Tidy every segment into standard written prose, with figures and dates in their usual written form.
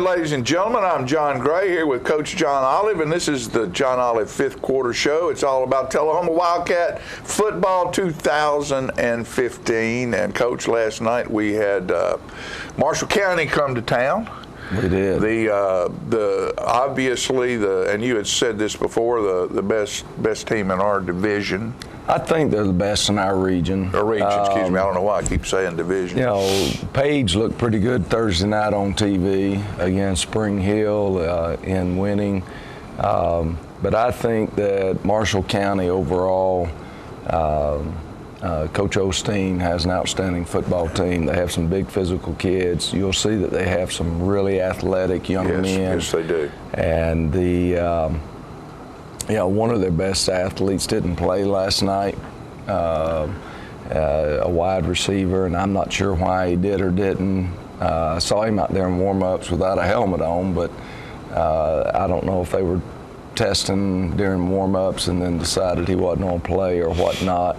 ladies and gentlemen. I'm John Gray here with Coach John Olive, and this is the John Olive Fifth Quarter Show. It's all about Tullahoma Wildcat football 2015. And, Coach, last night we had Marshall County come to town. We did. Obviously and you had said this before, the best team in our division. I think they're the best in our region. Or region, excuse me. I don't know why I keep saying division. You know, Page looked pretty good Thursday night on TV against Spring Hill in winning. But I think that Marshall County overall, Coach Osteen has an outstanding football team. They have some big physical kids. You'll see that they have some really athletic young men. Yes, they do. And one of their best athletes didn't play last night, a wide receiver, and I'm not sure why he did or didn't. I saw him out there in warm-ups without a helmet on, but I don't know if they were testing during warm-ups and then decided he wasn't going to play or whatnot.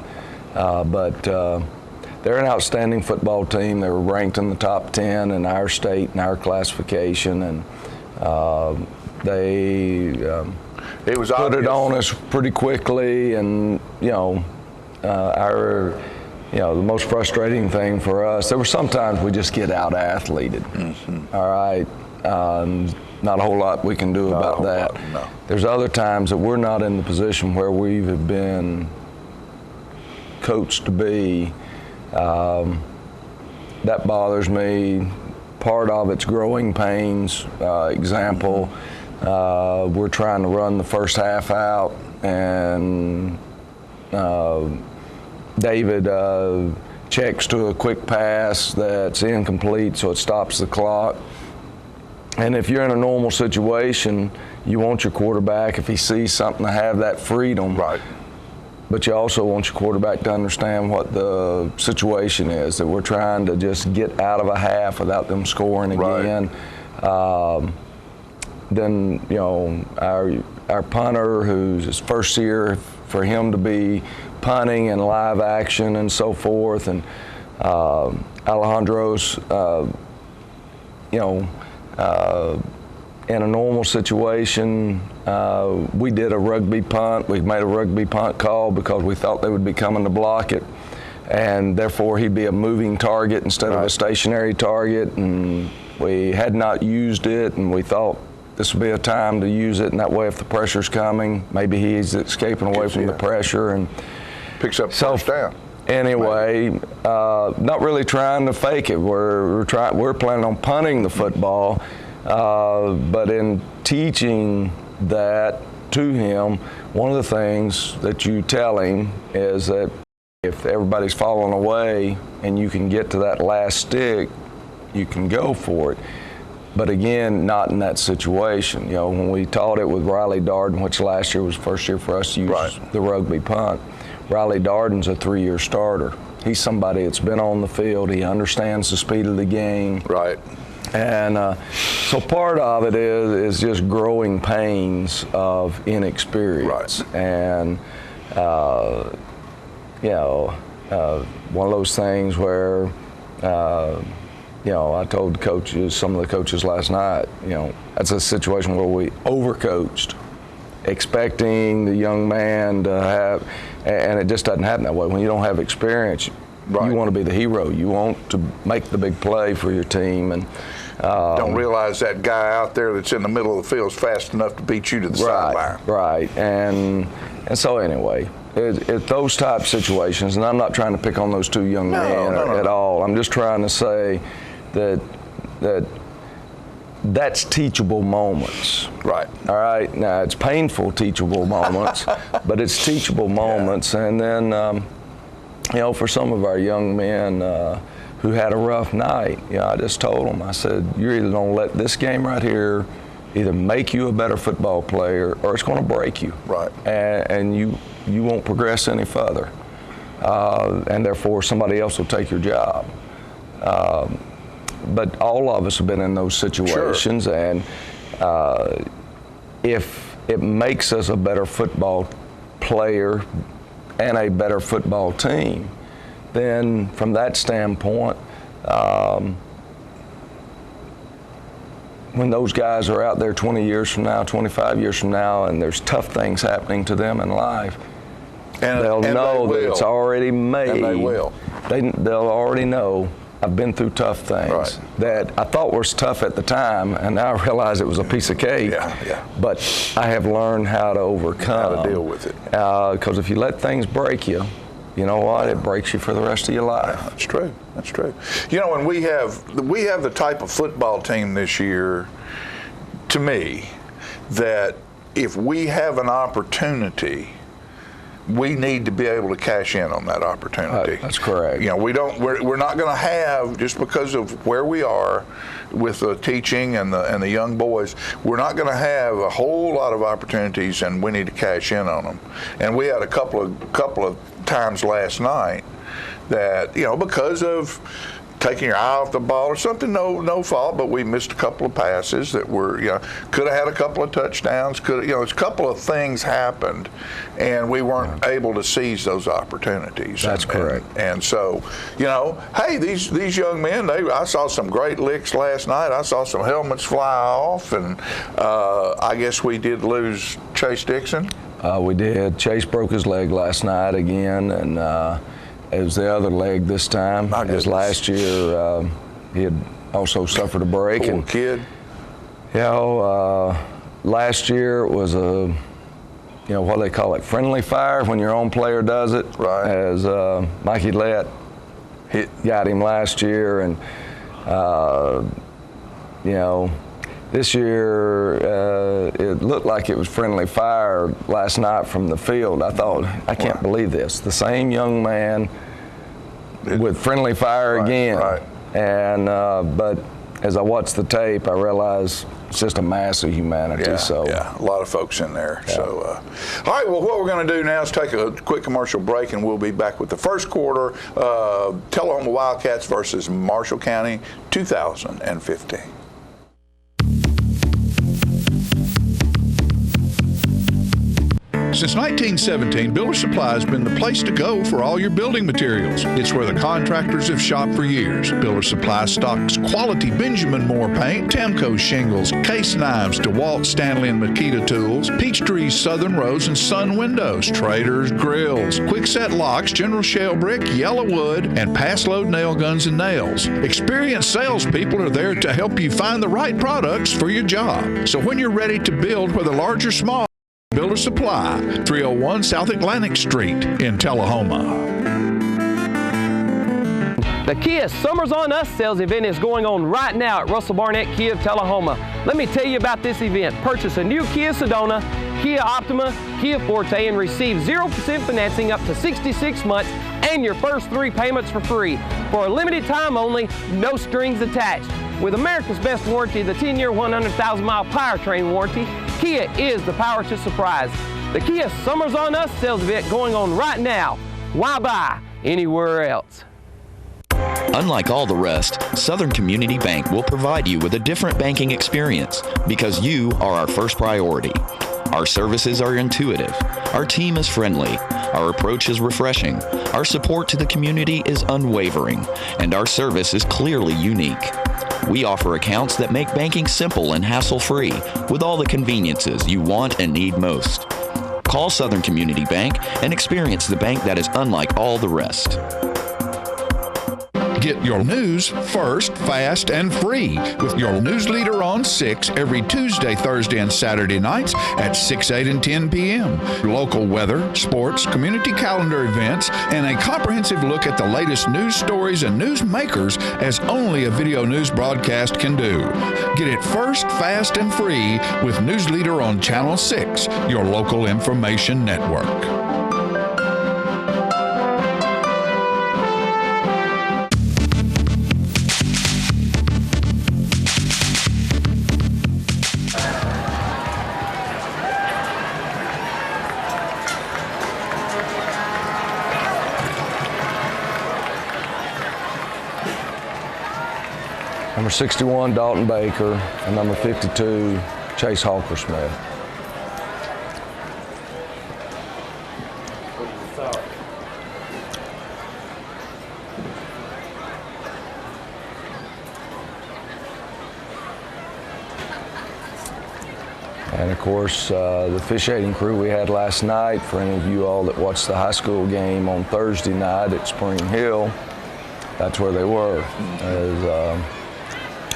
But they're an outstanding football team. They were ranked in the top 10 in our state and our classification, and they it was put it on us pretty quickly. And the most frustrating thing for us, there were sometimes we just get out athleted. Mm-hmm. All right, not a whole lot we can do about that. No. There's other times that we're not in the position where we have been coached to be. That bothers me. Part of it's growing pains. Example, we're trying to run the first half out, and David checks to a quick pass that's incomplete, so it stops the clock. And if you're in a normal situation, you want your quarterback, if he sees something, to have that freedom. Right. But you also want your quarterback to understand what the situation is, that we're trying to just get out of a half without them scoring again. Right. Then, our punter, who's his first year, for him to be punting and live action and so forth, and Alejandro's, in a normal situation, we did a rugby punt. We made a rugby punt call because we thought they would be coming to block it, and therefore he'd be a moving target instead of a stationary target, and we had not used it, and we thought this would be a time to use it, and that way if the pressure's coming, maybe he's escaping away from the pressure and picks up first down. Anyway, not really trying to fake it. We're planning on punting the football, but in teaching that to him, one of the things that you tell him is that if everybody's falling away and you can get to that last stick, you can go for it. But again, not in that situation. When we taught it with Riley Darden, which last year was the first year for us to use the rugby punt, Riley Darden's a 3-year starter. He's somebody that's been on the field. He understands the speed of the game. Right. And so part of it is just growing pains of inexperience. Right. And, one of those things where, I told some of the coaches last night, that's a situation where we overcoached, expecting the young man to have, and it just doesn't happen that way. When you don't have experience, you want to be the hero. You want to make the big play for your team, and don't realize that guy out there that's in the middle of the field is fast enough to beat you to the sideline. Right, and so anyway, it's those type of situations, and I'm not trying to pick on those two young men at all. I'm just trying to say that's teachable moments. Right. All right. Now, it's painful teachable moments, but it's teachable moments. Yeah. And then, for some of our young men who had a rough night, I just told them, I said, you're either going to let this game right here either make you a better football player or it's going to break you. Right. And you won't progress any further. And therefore, somebody else will take your job. But all of us have been in those situations, sure. And if it makes us a better football player and a better football team, then from that standpoint, when those guys are out there 20 years from now, 25 years from now, and there's tough things happening to them in life, they'll know that it's already made. And they will. They'll already know, I've been through tough things that I thought was tough at the time, and now I realize it was a piece of cake. But I have learned how to overcome. How to deal with it. Because if you let things break you, you know what? It breaks you for the rest of your life. That's true. That's true. You know, when we have the type of football team this year, to me, that if we have an opportunity, we need to be able to cash in on that opportunity. That's correct. You know, we're not going to have, just because of where we are with the teaching and the young boys, we're not going to have a whole lot of opportunities, and we need to cash in on them. And we had a couple of times last night that, you know, because of taking your eye off the ball or something, no fault, but we missed a couple of passes that were, you know, could have had a couple of touchdowns, a couple of things happened, and we weren't able to seize those opportunities. That's correct. And so, you know, hey, these young men, I saw some great licks last night. I saw some helmets fly off, and I guess we did lose Chase Dixon. We did. Chase broke his leg last night again, and it was the other leg this time. As last year, he had also suffered a break. Poor kid. You know, last year it was a, you know, what they call it, friendly fire when your own player does it. Right. As Mikey Lett got him last year, and you know, this year it looked like it was friendly fire last night from the field. I thought, I can't believe this. The same young man with friendly fire again. Right. And but as I watched the tape, I realized it's just a mass of humanity. Yeah, a lot of folks in there. Yeah. So, all right. Well, what we're going to do now is take a quick commercial break, and we'll be back with the first quarter. Tullahoma Wildcats versus Marshall County, 2015. Since 1917, Builder Supply has been the place to go for all your building materials. It's where the contractors have shopped for years. Builder Supply stocks quality Benjamin Moore paint, Tamco shingles, case knives, DeWalt, Stanley, and Makita tools, Peachtree Southern Rose and Sun windows, Traders grills, Quickset locks, General Shale brick, Yellow wood, and pass load nail guns and nails. Experienced salespeople are there to help you find the right products for your job. So when you're ready to build, whether large or small, Builder Supply, 301 South Atlantic Street in Tullahoma. The Kia Summers on Us sales event is going on right now at Russell Barnett Kia of Tullahoma. Let me tell you about this event. Purchase a new Kia Sedona, Kia Optima, Kia Forte, and receive 0% financing up to 66 months and your first 3 payments for free. For a limited time only, no strings attached. With America's best warranty, the 10-year, 100,000-mile powertrain warranty, Kia is the power to surprise. The Kia Summers on Us sales event going on right now. Why buy anywhere else? Unlike all the rest, Southern Community Bank will provide you with a different banking experience because you are our first priority. Our services are intuitive, our team is friendly, our approach is refreshing, our support to the community is unwavering, and our service is clearly unique. We offer accounts that make banking simple and hassle-free with all the conveniences you want and need most. Call Southern Community Bank and experience the bank that is unlike all the rest. Get your news first, fast, and free with your news leader on 6 every Tuesday, Thursday, and Saturday nights at 6, 8, and 10 p.m. Local weather, sports, community calendar events, and a comprehensive look at the latest news stories and news makers as only a video news broadcast can do. Get it first, fast, and free with News Leader on Channel 6, your local information network. Number 61, Dalton Baker, and number 52, Chase Hawker Smith. course, the officiating crew we had last night, for any of you all that watched the high school game on Thursday night at Spring Hill, that's where they were. As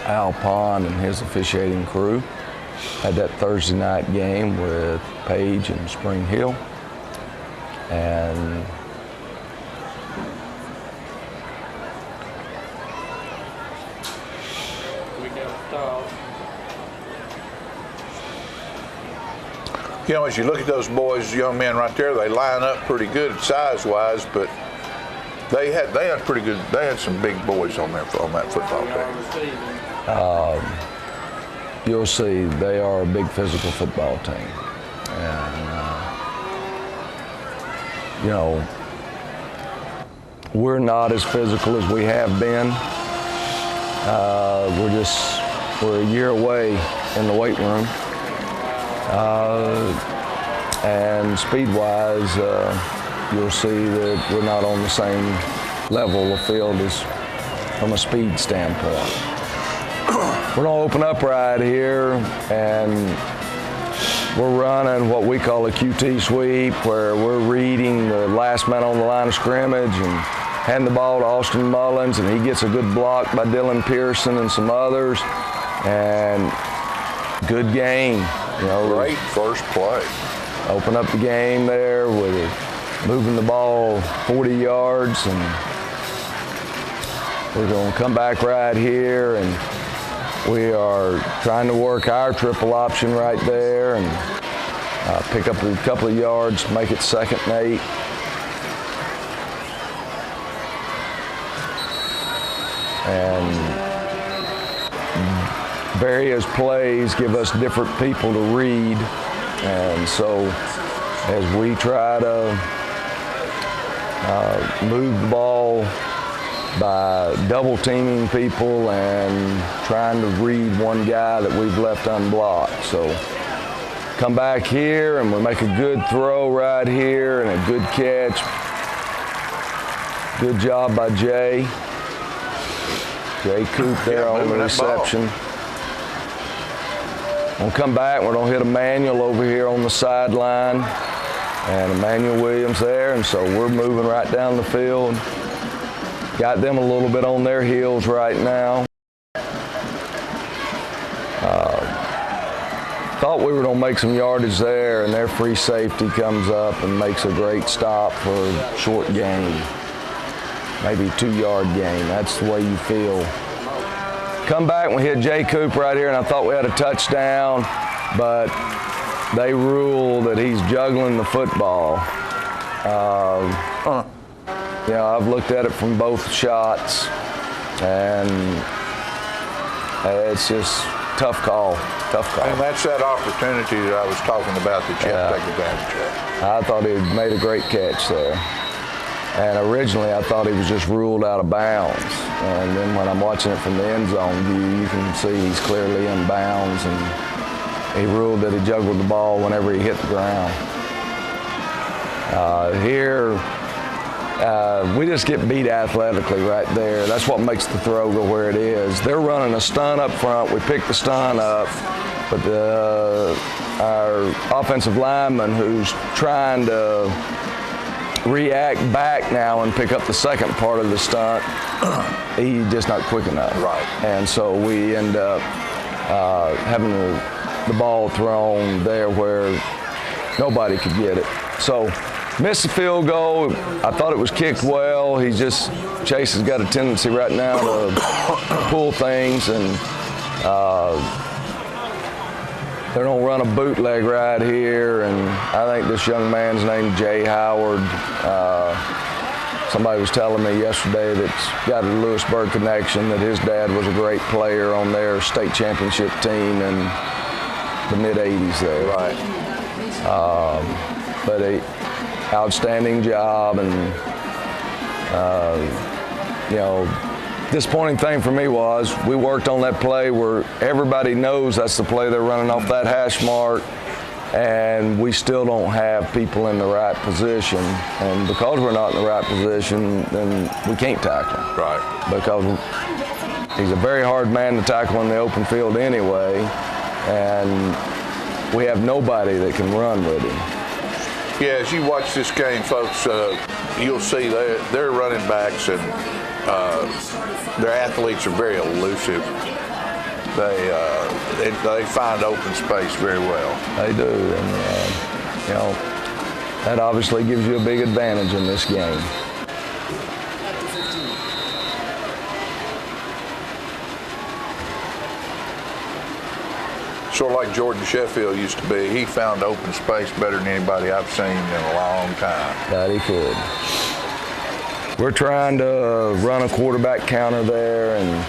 Al Pond and his officiating crew had that Thursday night game with Page and Spring Hill. And You know, as you look at those boys, young men right there, they line up pretty good size-wise, but they had pretty good. They had some big boys on that football team. You'll see they are a big physical football team, and you know, we're not as physical as we have been. We're a year away in the weight room. And speed-wise, you'll see that we're not on the same level of field as from a speed standpoint. We're gonna open up right here, and we're running what we call a QT sweep, where we're reading the last man on the line of scrimmage and hand the ball to Austin Mullins, and he gets a good block by Dylan Pearson and some others, and good game. You know, great first play. Open up the game there with moving the ball 40 yards, and we're going to come back right here, and we are trying to work our triple option right there and pick up a couple of yards to make it 2nd and 8. And various plays give us different people to read, and so as we try to move the ball by double teaming people and trying to read one guy that we've left unblocked. So come back here and we make a good throw right here and a good catch. Good job by Jay Coop there on the reception. We'll come back, we're gonna hit Emmanuel over here on the sideline, and Emmanuel Williams there, and so we're moving right down the field. Got them a little bit on their heels right now. Thought we were gonna make some yardage there, and their free safety comes up and makes a great stop for a short gain. Maybe a 2-yard gain, that's the way you feel. Come back and we hit Jay Coop right here, and I thought we had a touchdown, but they rule that he's juggling the football. You know, I've looked at it from both shots, and it's just tough call. And that's that opportunity that I was talking about that you have to take advantage of. I thought he made a great catch there. And originally I thought he was just ruled out of bounds. And then when I'm watching it from the end zone view, you can see he's clearly in bounds, and he ruled that he juggled the ball whenever he hit the ground. We just get beat athletically right there. That's what makes the throw go where it is. They're running a stunt up front. We pick the stunt up, but our offensive lineman, who's trying to react back now and pick up the second part of the stunt, he's just not quick enough. Right. And so we end up having the ball thrown there where nobody could get it. So missed the field goal. I thought it was kicked well. Chase has got a tendency right now to pull things, and they're going to run a bootleg right here, and I think this young man's named Jay Howard. Somebody was telling me yesterday that's got a Lewisburg connection, that his dad was a great player on their state championship team in the mid-'80s there. Right. But an outstanding job, and you know, disappointing thing for me was we worked on that play where everybody knows that's the play they're running off that hash mark, and we still don't have people in the right position. And because we're not in the right position, then we can't tackle him. Right. Because he's a very hard man to tackle in the open field anyway. And we have nobody that can run with him. Yeah, as you watch this game, folks, you'll see their running backs and their athletes are very elusive. They find open space very well. They do, and you know, that obviously gives you a big advantage in this game. Sort of like Jordan Sheffield used to be. He found open space better than anybody I've seen in a long time. That he could. We're trying to run a quarterback counter there and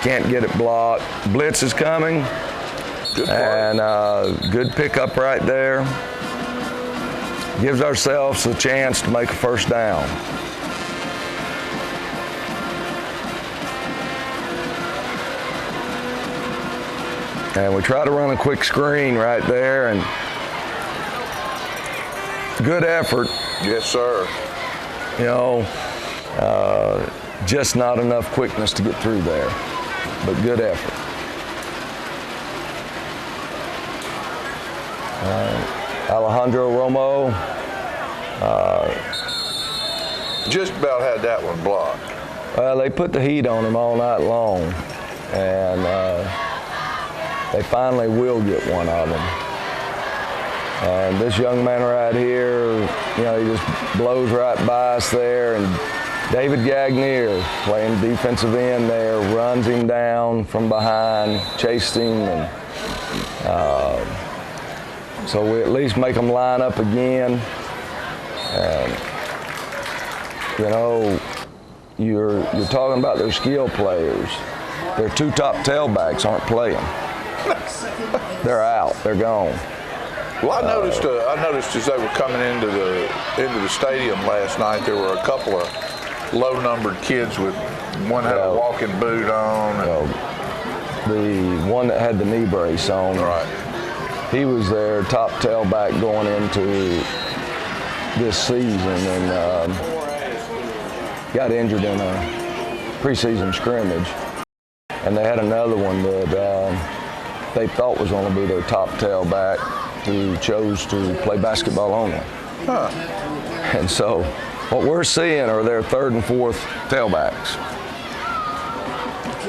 can't get it blocked. Blitz is coming. Good and good pickup right there. Gives ourselves a chance to make a first down. And we try to run a quick screen right there, and good effort. Yes, sir. You know, just not enough quickness to get through there, but good effort. Alejandro Romo. Just about had that one blocked. Well, they put the heat on him all night long, and they finally will get one of them. And this young man right here, you know, he just blows right by us there. And David Gagnier, playing defensive end there, runs him down from behind, chased him, and so we at least make them line up again. And you know, you're talking about their skill players. Their two top tailbacks aren't playing. They're out. They're gone. Well, I noticed as they were coming into the stadium last night, there were a couple of low-numbered kids with one had a walking boot on. The one that had the knee brace on. Right. He was their top tailback going into this season, and got injured in a preseason scrimmage. And they had another one that they thought was going to be their top tailback, who chose to play basketball only. Huh. And so what we're seeing are their third and fourth tailbacks.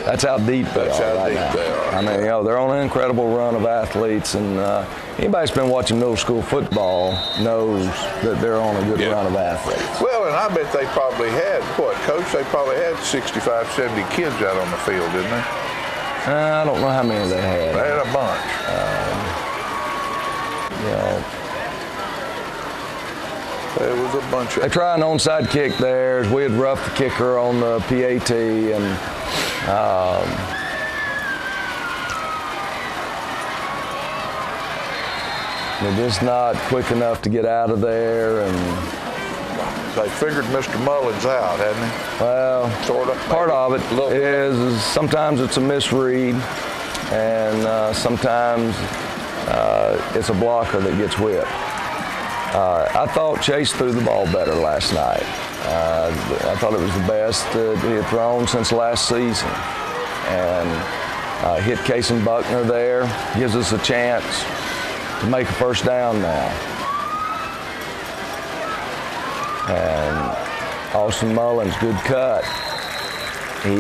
That's how deep they are right now. I mean, you know, they're on an incredible run of athletes, and anybody that's been watching middle school football knows that they're on a good run of athletes. Well, and I bet they probably had, Coach? They probably had 65, 70 kids out on the field, didn't they? I don't know how many they had. They had a bunch. You know, There was a bunch of. they try an onside kick there. We had roughed the kicker on the PAT, and they're just not quick enough to get out of there. And They figured Mr. Mullins out, hadn't they? well, Sort of. part of it Little bit. is sometimes it's a misread, and sometimes it's a blocker that gets whipped. I thought Chase threw the ball better last night. I thought it was the best that he had thrown since last season. And hit Cason Buckner there, gives us a chance to make a first down now. And Austin Mullins, good cut. He,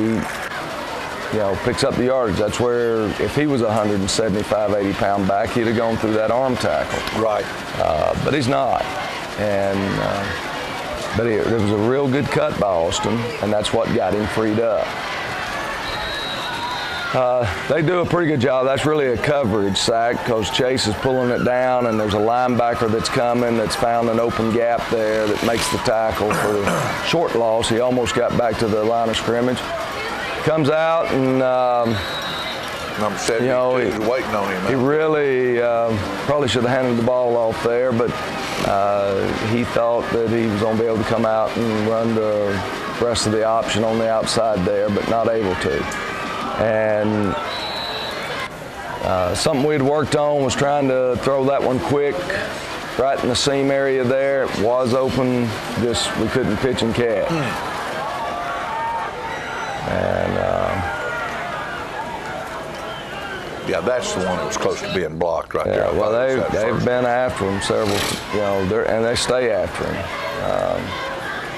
you know, picks up the yardage. That's where, if he was a 175, 80-pound back, he'd have gone through that arm tackle. Right. But he's not. And but there was a real good cut by Austin, and that's what got him freed up. They do a pretty good job. That's really a coverage sack because Chase is pulling it down, and there's a linebacker that's coming that's found an open gap there that makes the tackle for the short loss. He almost got back to the line of scrimmage. Comes out, and Number 72 you know, is waiting on him. he really probably should have handed the ball off there, but he thought that he was going to be able to come out and run the rest of the option on the outside there, but not able to. And something we'd worked on was trying to throw that one quick right in the seam area there. It was open, just we couldn't pitch and catch. And Yeah, that's the one that was close to being blocked right there. Yeah, well, they've first. been after him several, and they stay after him.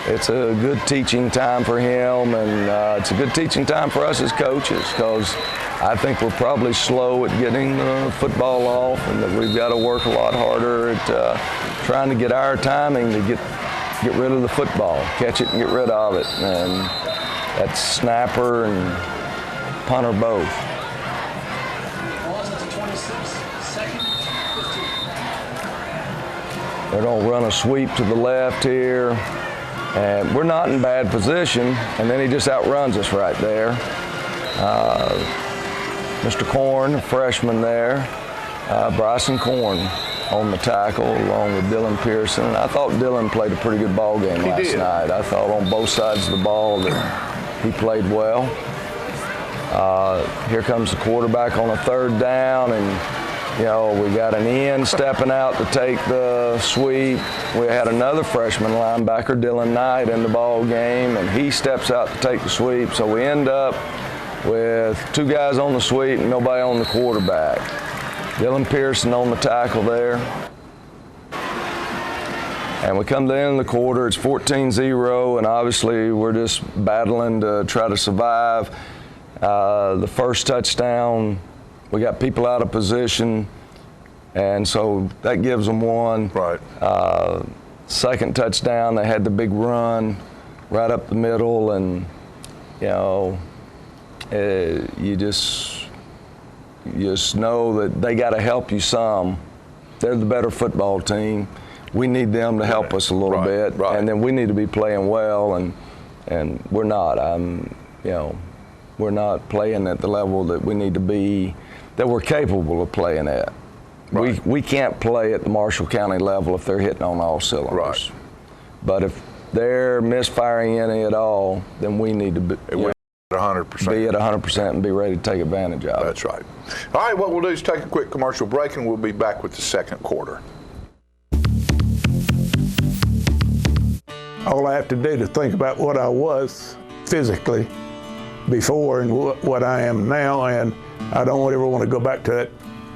It's a good teaching time for him, and it's a good teaching time for us as coaches, because I think we're probably slow at getting the football off, and that we've got to work a lot harder at trying to get our timing to get rid of the football, catch it and get rid of it. And that's snapper and punter both. They're going to run a sweep to the left here, and we're not in bad position, and then he just outruns us right there. Mr. Korn, a freshman there, Bryson Korn on the tackle along with Dylan Pearson. I thought Dylan played a pretty good ball game last night. I thought on both sides of the ball that he played well. Here comes the quarterback on a third down, and we got an end stepping out to take the sweep. We had another freshman linebacker, Dylan Knight, in the ball game, and he steps out to take the sweep. So we end up with 2 guys on the sweep and nobody on the quarterback. Dylan Pearson on the tackle there. And we come to the end of the quarter, it's 14-0, and obviously we're just battling to try to survive. The first touchdown, we got people out of position, and so that gives them one. Right. Second touchdown, they had the big run right up the middle, and you just know that they got to help you some. They're the better football team. We need them to help us a little bit, and then we need to be playing well, and we're not. We're not playing at the level that we need to be, that we're capable of playing at. Right. We can't play at the Marshall County level if they're hitting on all cylinders. Right. But if they're misfiring any at all, then we need to be 100%. Be at 100% and be ready to take advantage of it. That's right. All right, what we'll do is take a quick commercial break, and we'll be back with the second quarter. All I have to do to think about what I was physically before and what I am now, and I don't ever want to go back to that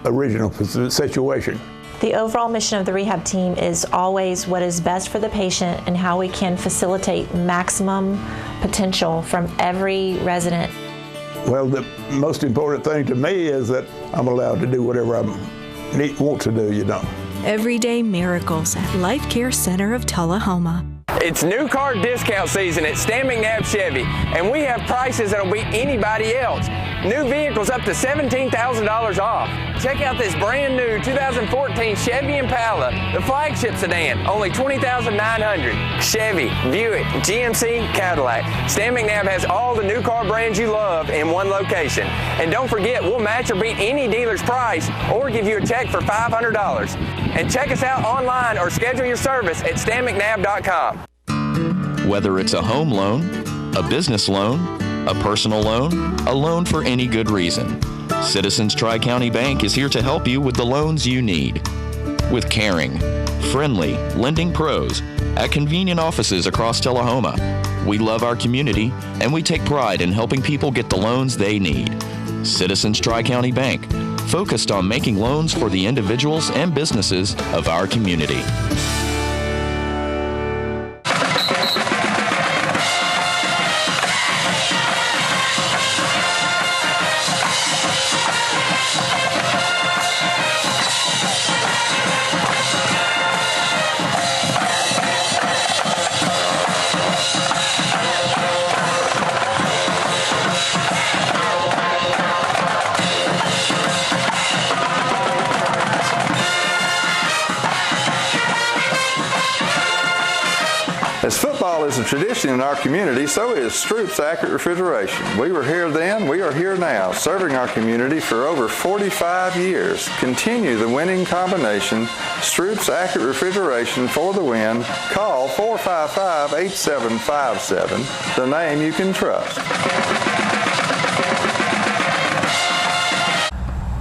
original situation. The overall mission of the rehab team is always what is best for the patient and how we can facilitate maximum potential from every resident. Well, the most important thing to me is that I'm allowed to do whatever I want to do, Everyday miracles at Life Care Center of Tullahoma. It's new car discount season at Stan McNabb Chevy, and we have prices that'll beat anybody else. New vehicles up to $17,000 off. Check out this brand new 2014 Chevy Impala, the flagship sedan, only $20,900. Chevy, Buick, GMC, Cadillac. Stan McNabb has all the new car brands you love in one location. And don't forget, we'll match or beat any dealer's price or give you a check for $500. And check us out online or schedule your service at stanmcnabb.com. Whether it's a home loan, a business loan, a personal loan, a loan for any good reason, Citizens Tri-County Bank is here to help you with the loans you need. With caring, friendly, lending pros at convenient offices across Tullahoma, we love our community and we take pride in helping people get the loans they need. Citizens Tri-County Bank, focused on making loans for the individuals and businesses of our community. As football is a tradition in our community, so is Stroop's Accurate Refrigeration. We were here then, we are here now, serving our community for over 45 years. Continue the winning combination, Stroop's Accurate Refrigeration for the win. Call 455-8757, the name you can trust.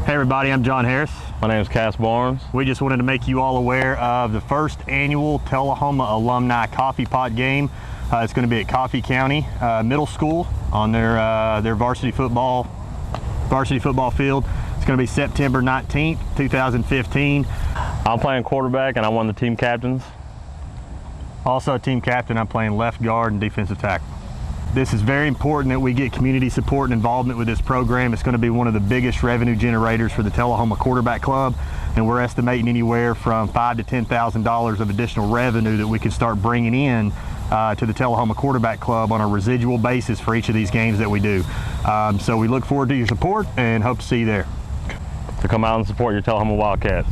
Hey everybody, I'm John Harris. My name is Cass Barnes. We just wanted to make you all aware of the first annual Tullahoma Alumni Coffee Pot game. It's going to be at Coffee County Middle School on their varsity football field. It's going to be September 19th, 2015. I'm playing quarterback and I'm one of the team captains. Also a team captain, I'm playing left guard and defensive tackle. This is very important that we get community support and involvement with this program. It's going to be one of the biggest revenue generators for the Tullahoma Quarterback Club, and we're estimating anywhere from $5,000 to $10,000 of additional revenue that we can start bringing in to the Tullahoma Quarterback Club on a residual basis for each of these games that we do. So we look forward to your support and hope to see you there. To come out and support your Tullahoma Wildcats.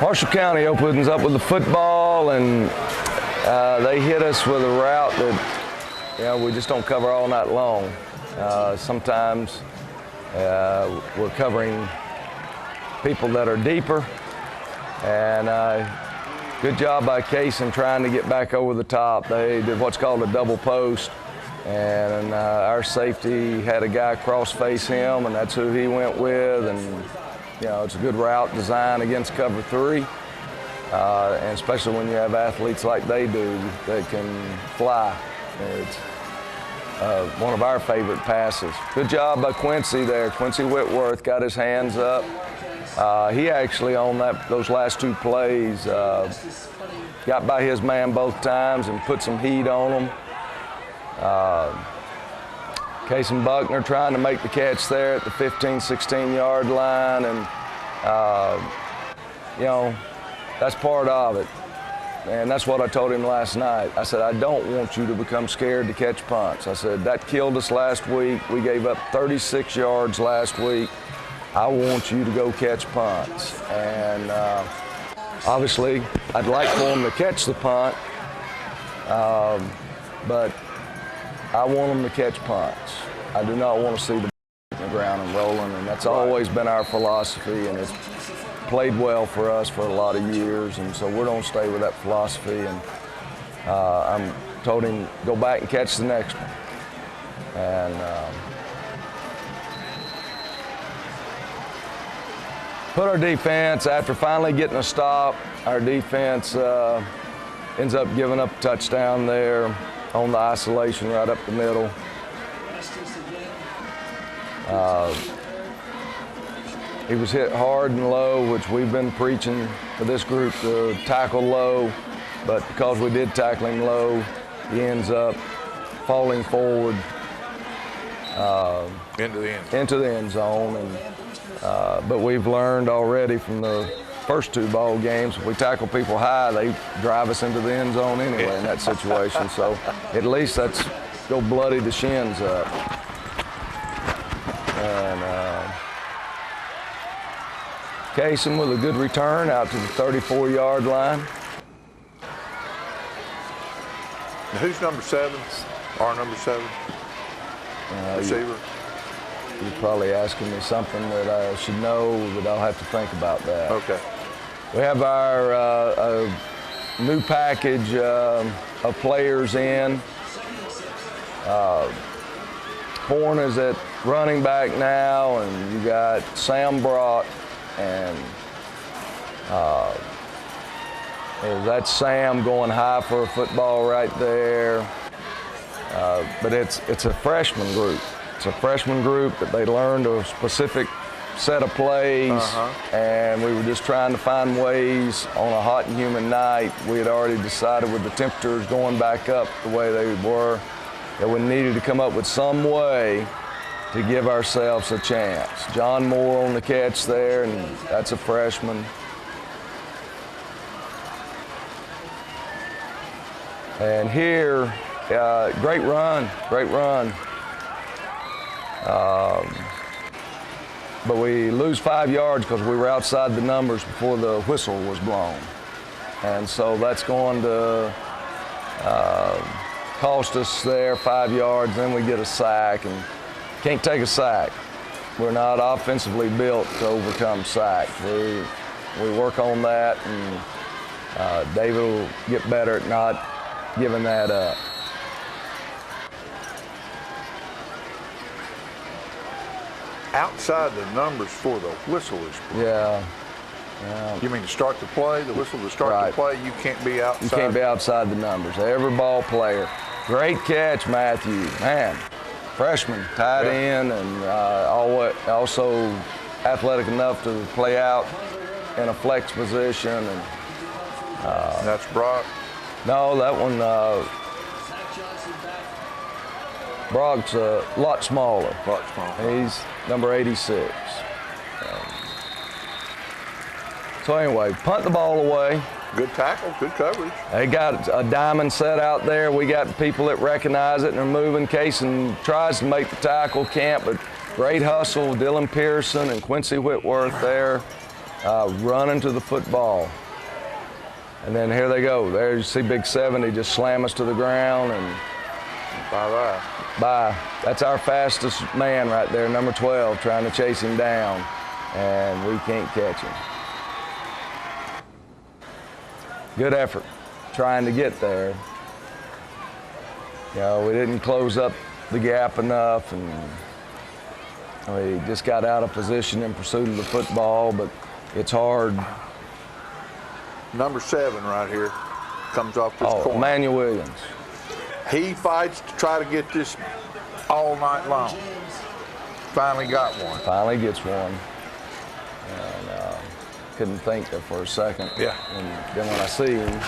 Marshall County opens up with the football, and they hit us with a route that we just don't cover all night long. Sometimes we're covering people that are deeper, and good job by Case in trying to get back over the top. They did what's called a double post, and our safety had a guy cross face him, and that's who he went with. And it's a good route design against cover 3, and especially when you have athletes like they do that can fly. It's one of our favorite passes. Good job by Quincy there. Quincy Whitworth got his hands up. He actually on those last 2 plays got by his man both times and put some heat on him. Case and Buckner trying to make the catch there at the 15, 16-yard line, and that's part of it. And that's what I told him last night. I said, I don't want you to become scared to catch punts. I said, that killed us last week. We gave up 36 yards last week. I want you to go catch punts. And obviously, I'd like for him to catch the punt, but I want them to catch punts. I do not want to see the in the ground and rolling, and that's always been our philosophy, and it's played well for us for a lot of years, and so we're going to stay with that philosophy. And I told him, go back and catch the next one. And put our defense, after finally getting a stop, our defense ends up giving up a touchdown there on the isolation right up the middle. He was hit hard and low, which we've been preaching for this group to tackle low, but because we did tackle him low, he ends up falling forward into the end zone. And but we've learned already from the first 2 ball games, if we tackle people high, they drive us into the end zone anyway in that situation. So at least that's go bloody the shins up. And Kaysen with a good return out to the 34-yard line. Now who's number 7? Our number 7? Receiver? You're probably asking me something that I should know, but I'll have to think about that. Okay. We have our new package of players in. Horn is at running back now, and you got Sam Brock, and that's Sam going high for a football right there. But it's a freshman group. It's a freshman group that they learned a specific set of plays, and we were just trying to find ways on a hot and humid night. We had already decided with the temperatures going back up the way they were that we needed to come up with some way to give ourselves a chance. John Moore on the catch there, and that's a freshman. And here, great run. But we lose 5 yards because we were outside the numbers before the whistle was blown. And so that's going to cost us there 5 yards, then we get a sack, and can't take a sack. We're not offensively built to overcome sacks. We work on that, and David will get better at not giving that up. Outside the numbers for the whistle is blown. Yeah. You mean to start the play, the whistle to start the play, you can't be outside? You can't be outside the numbers. Every ball player. Great catch, Matthew. Man, freshman, tight end, and also athletic enough to play out in a flex position. And that's Brock? No, that one, Brock's a lot smaller. He's number 86. So anyway, punt the ball away. Good tackle, good coverage. They got a diamond set out there. We got people that recognize it and are moving. Cason tries to make the tackle, can't, but great hustle. Dylan Pearson and Quincy Whitworth there running to the football. And then here they go. There you see Big 70 just slam us to the ground and bye-bye. Bye. That's our fastest man right there, number 12, trying to chase him down, and we can't catch him. Good effort trying to get there. You know, we didn't close up the gap enough, and we just got out of position in pursuit of the football, but it's hard. Number 7 right here comes off this corner. Emmanuel Williams. He fights to try to get this all night long. Finally got one. Finally gets one. And couldn't think there for a second. Yeah. And then when I see him,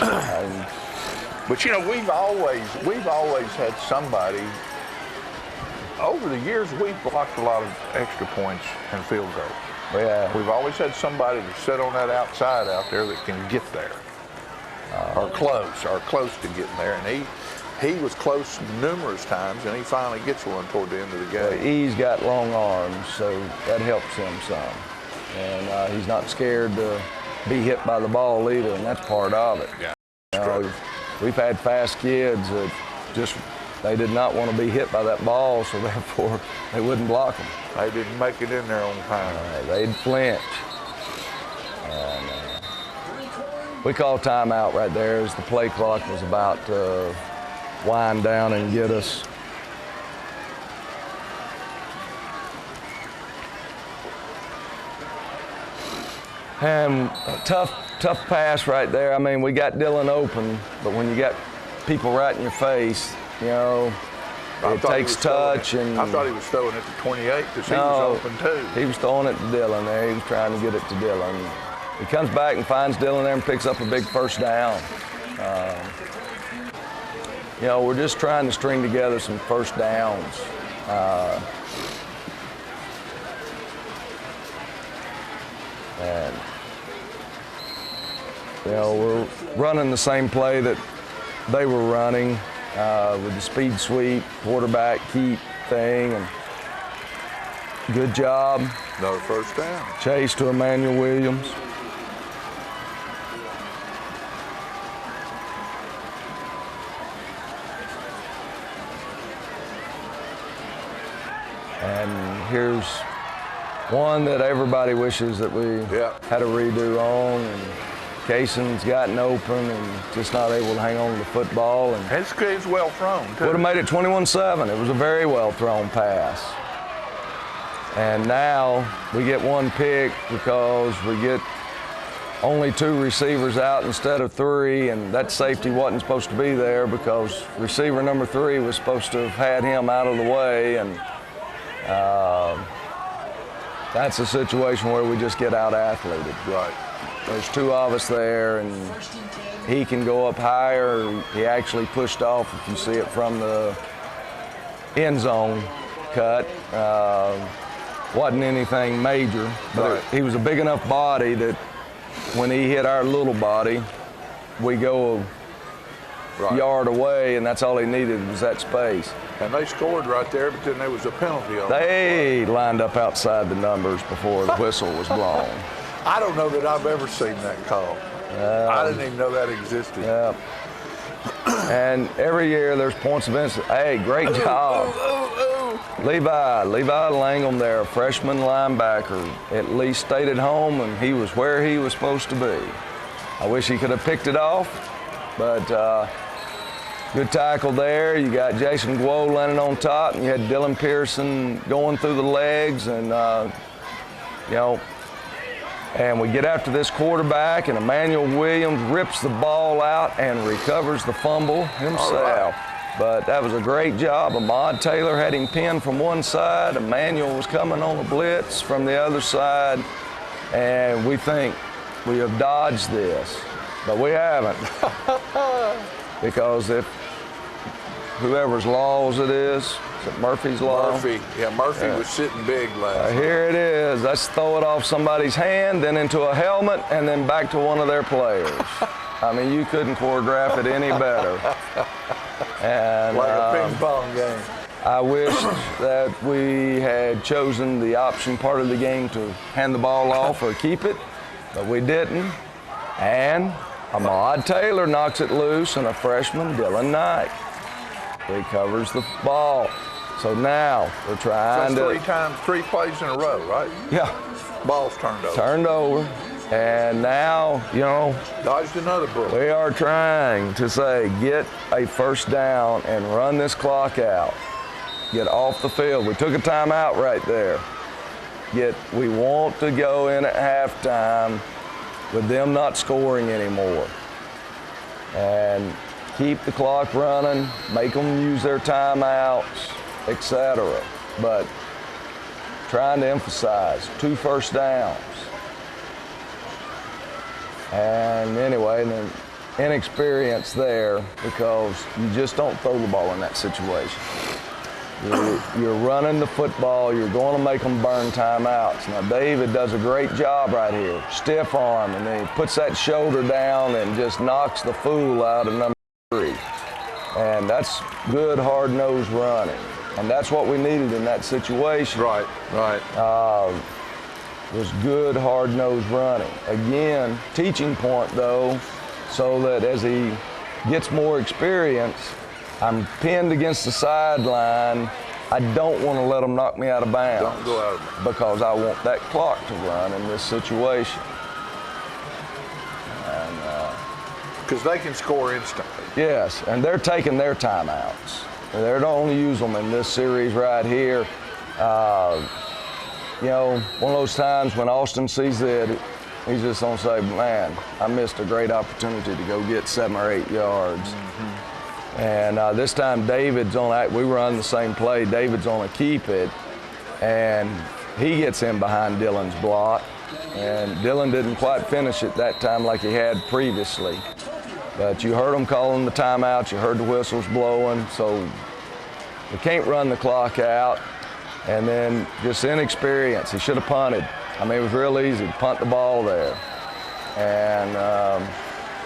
but you know, we've always had somebody. Over the years, we've blocked a lot of extra points and field goals. Yeah. We've always had somebody to sit on that outside out there that can get there, or close to getting there. And he was close numerous times, and he finally gets one toward the end of the game. He's got long arms, so that helps him some. And he's not scared to be hit by the ball either, and that's part of it. Yeah. You know, we've had fast kids that just, they did not want to be hit by that ball, so therefore they wouldn't block them. They didn't make it in there on time. They'd flinch. And we call timeout right there as the play clock was about to wind down and get us. And a tough pass right there. I mean, we got Dylan open, but when you got people right in your face, you know, it takes touch. And I thought he was throwing it to 28 because he was open too. He was throwing it to Dylan there. He was trying to get it to Dylan. He comes back and finds Dylan there and picks up a big first down. You know, we're just trying to string together some first downs. And, you know, we're running the same play that they were running with the speed sweep, quarterback keep thing. And good job. Another first down. Chase to Emmanuel Williams. And here's one that everybody wishes that we had a redo on. And Cason's gotten open and just not able to hang on to the football. And it's well thrown, too. Would have made it 21-7. It was a very well thrown pass. And now we get one pick because we get only 2 receivers out instead of 3, and that safety wasn't supposed to be there because receiver number 3 was supposed to have had him out of the way. And that's a situation where we just get out-athleted. Right. There's 2 of us there, and he can go up higher. He actually pushed off, if you see it from the end zone cut. Wasn't anything major, but he was a big enough body that when he hit our little body, we go a yard away, and that's all he needed was that space. And they scored right there, but then there was a penalty on They lined up outside the numbers before the whistle was blown. I don't know that I've ever seen that call. I didn't even know that existed. Yeah. And every year there's points of emphasis. Hey, great job. Levi Langham there, a freshman linebacker, at least stayed at home, and he was where he was supposed to be. I wish he could have picked it off, but good tackle there. You got Jason Guo landing on top, and you had Dylan Pearson going through the legs, and you know, And we get after this quarterback, and Emmanuel Williams rips the ball out and recovers the fumble himself. But that was a great job. Ahmad Taylor had him pinned from one side. Emmanuel was coming on a blitz from the other side. And we think we have dodged this, but we haven't. Because if whoever's laws it is it Murphy's Law? Murphy was sitting big last night. Here it is. Let's throw it off somebody's hand, then into a helmet, and then back to one of their players. I mean, you couldn't choreograph it any better. And, like a ping pong game. I wish that we had chosen the option part of the game to hand the ball off or keep it, but we didn't. And Ahmad Taylor knocks it loose, and a freshman, Dylan Knight, recovers the ball. So now we're trying to. Three plays in a row, right? Yeah. Ball's turned over. Turned over. And now, dodged another bullet. We are trying to say, get a first down and run this clock out. Get off the field. We took a timeout right there. Yet we want to go in at halftime with them not scoring anymore. And keep the clock running, make them use their timeouts, etc. But trying to emphasize 2 first downs. And anyway, then inexperience there because you just don't throw the ball in that situation. You're running the football, you're going to make them burn timeouts. Now David does a great job right here, stiff arm, and then he puts that shoulder down and just knocks the fool out of number 3. And that's good, hard-nosed running. And that's what we needed in that situation. Right. Was good, hard-nosed running. Again, teaching point, though, so that as he gets more experience, I'm pinned against the sideline. I don't want to let them knock me out of bounds. Don't go out of bounds. Because I want that clock to run in this situation. Because they can score instantly. Yes, and they're taking their timeouts. They're going to use them in this series right here. One of those times when Austin sees it, he's just going to say, man, I missed a great opportunity to go get 7 or 8 yards. Mm-hmm. And this time David's on, we run the same play, David's on to keep it, and he gets in behind Dylan's block. And Dylan didn't quite finish it that time like he had previously. But you heard him calling the timeouts, you heard the whistles blowing, so we can't run the clock out. And then just inexperience. He should have punted. I mean, it was real easy to punt the ball there. And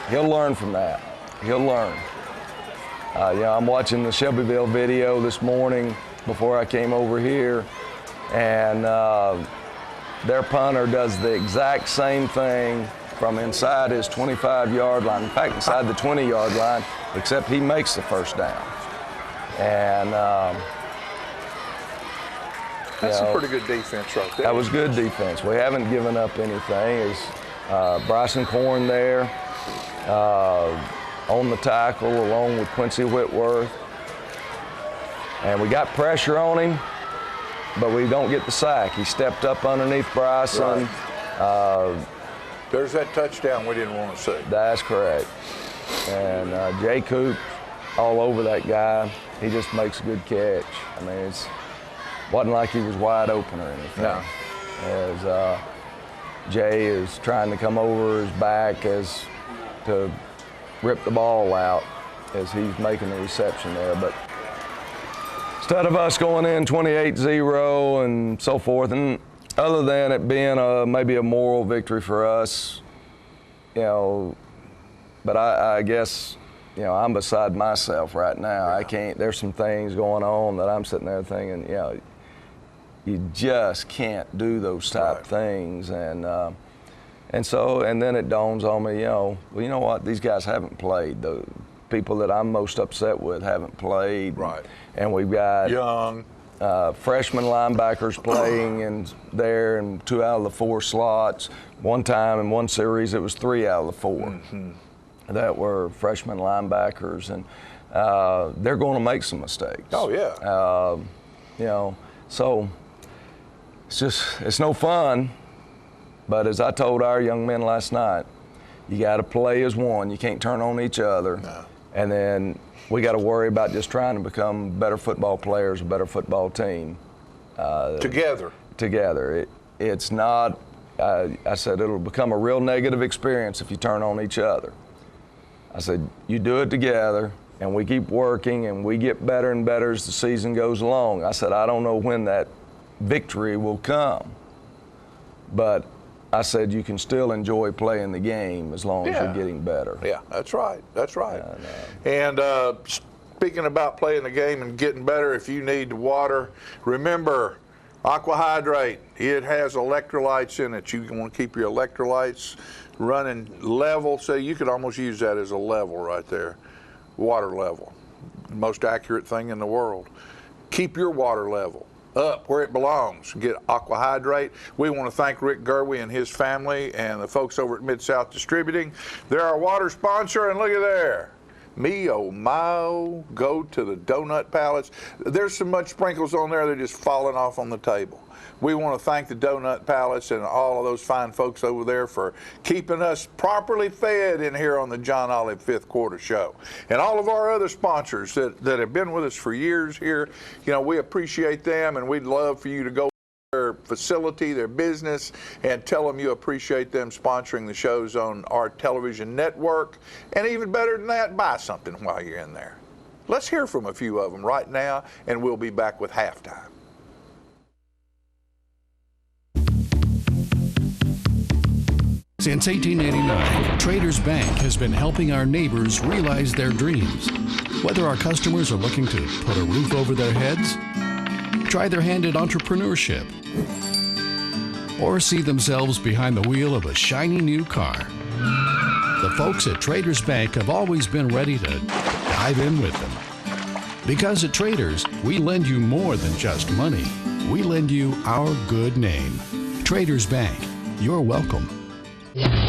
he'll learn from that. He'll learn. I'm watching the Shelbyville video this morning before I came over here, and their punter does the exact same thing from inside his 25-yard line. In fact, inside the 20-yard line, except he makes the first down. And that's some pretty good defense right there. That was good defense. We haven't given up anything. It's Bryson Corn there on the tackle along with Quincy Whitworth. And we got pressure on him, but we don't get the sack. He stepped up underneath Bryson. Right. There's that touchdown we didn't want to see. That's correct. And Jay Coop all over that guy. He just makes a good catch. I mean, it wasn't like he was wide open or anything. No. As Jay is trying to come over his back as to rip the ball out as he's making the reception there. But instead of us going in 28-0 and so forth, and other than it being maybe a moral victory for us, but I guess, I'm beside myself right now. I can't, there's some things going on that I'm sitting there thinking, you just can't do those type things. And then it dawns on me, well, you know what? These guys haven't played. The people that I'm most upset with haven't played. Right. And we've got young freshman linebackers playing in there in 2 out of the 4 slots. One time in one series, it was 3 out of the 4 mm-hmm. that were freshman linebackers, and they're going to make some mistakes. Oh yeah. So it's no fun. But as I told our young men last night, you got to play as one. You can't turn on each other. No. And then we got to worry about just trying to become better football players, a better football team. Together. Together. It's not, I said, it'll become a real negative experience if you turn on each other. I said, you do it together, and we keep working, and we get better and better as the season goes along. I said, I don't know when that victory will come, but I said you can still enjoy playing the game as long as you're getting better. Yeah, that's right. That's right. And speaking about playing the game and getting better, if you need water, remember Aqua Hydrate. It has electrolytes in it. You want to keep your electrolytes running level. So you could almost use that as a level right there. Water level. Most accurate thing in the world. Keep your water level up where it belongs. Get Aqua Hydrate. We want to thank Rick Gerwe and his family and the folks over at Mid-South Distributing. They're our water sponsor, and look at there. Me, oh my, oh, go to the donut pallets. There's so much sprinkles on there, they're just falling off on the table. We want to thank the donut pallets and all of those fine folks over there for keeping us properly fed in here on the John Olive Fifth Quarter Show. And all of our other sponsors that have been with us for years here, you know, we appreciate them, and we'd love for you to go to their facility, their business, and tell them you appreciate them sponsoring the shows on our television network. And even better than that, buy something while you're in there. Let's hear from a few of them right now, and we'll be back with halftime. Since 1889, Traders Bank has been helping our neighbors realize their dreams. Whether our customers are looking to put a roof over their heads, try their hand at entrepreneurship, or see themselves behind the wheel of a shiny new car, the folks at Traders Bank have always been ready to dive in with them. Because at Traders, we lend you more than just money. We lend you our good name. Traders Bank, you're welcome.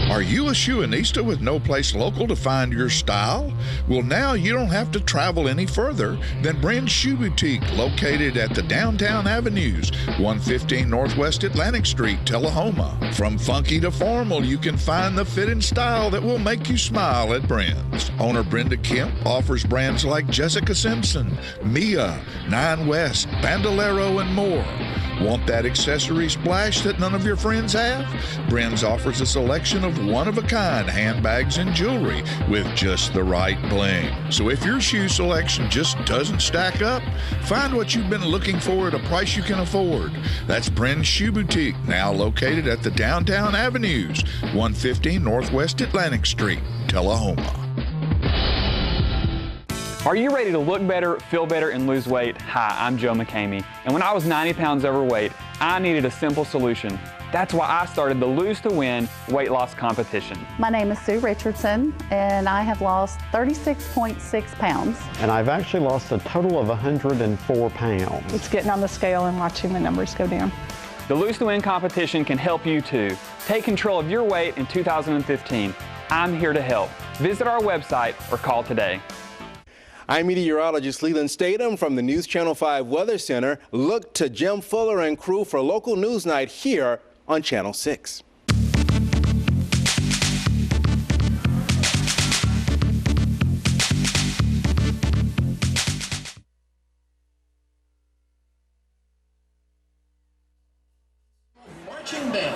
Are you a shoeinista with no place local to find your style? Well, now you don't have to travel any further than Bryn's Shoe Boutique, located at the Downtown Avenues, 115 Northwest Atlantic Street, Tullahoma. From funky to formal, you can find the fit and style that will make you smile at Bryn's. Owner Brenda Kemp offers brands like Jessica Simpson, Mia, Nine West, Bandolero, and more. Want that accessory splash that none of your friends have? Bryn's offers a selection of one-of-a-kind handbags and jewelry with just the right bling. So if your shoe selection just doesn't stack up, find what you've been looking for at a price you can afford. That's Bryn's Shoe Boutique, now located at the Downtown Avenues, 115 Northwest Atlantic Street, Tullahoma. Are you ready to look better, feel better, and lose weight? Hi, I'm Joe McCamey, and when I was 90 pounds overweight, I needed a simple solution. That's why I started the Lose to Win weight loss competition. My name is Sue Richardson, and I have lost 36.6 pounds. And I've actually lost a total of 104 pounds. It's getting on the scale and watching the numbers go down. The Lose to Win competition can help you too. Take control of your weight in 2015. I'm here to help. Visit our website or call today. I'm meteorologist Leland Statham from the News Channel 5 Weather Center. Look to Jim Fuller and crew for local news night here on Channel 6. Marching band.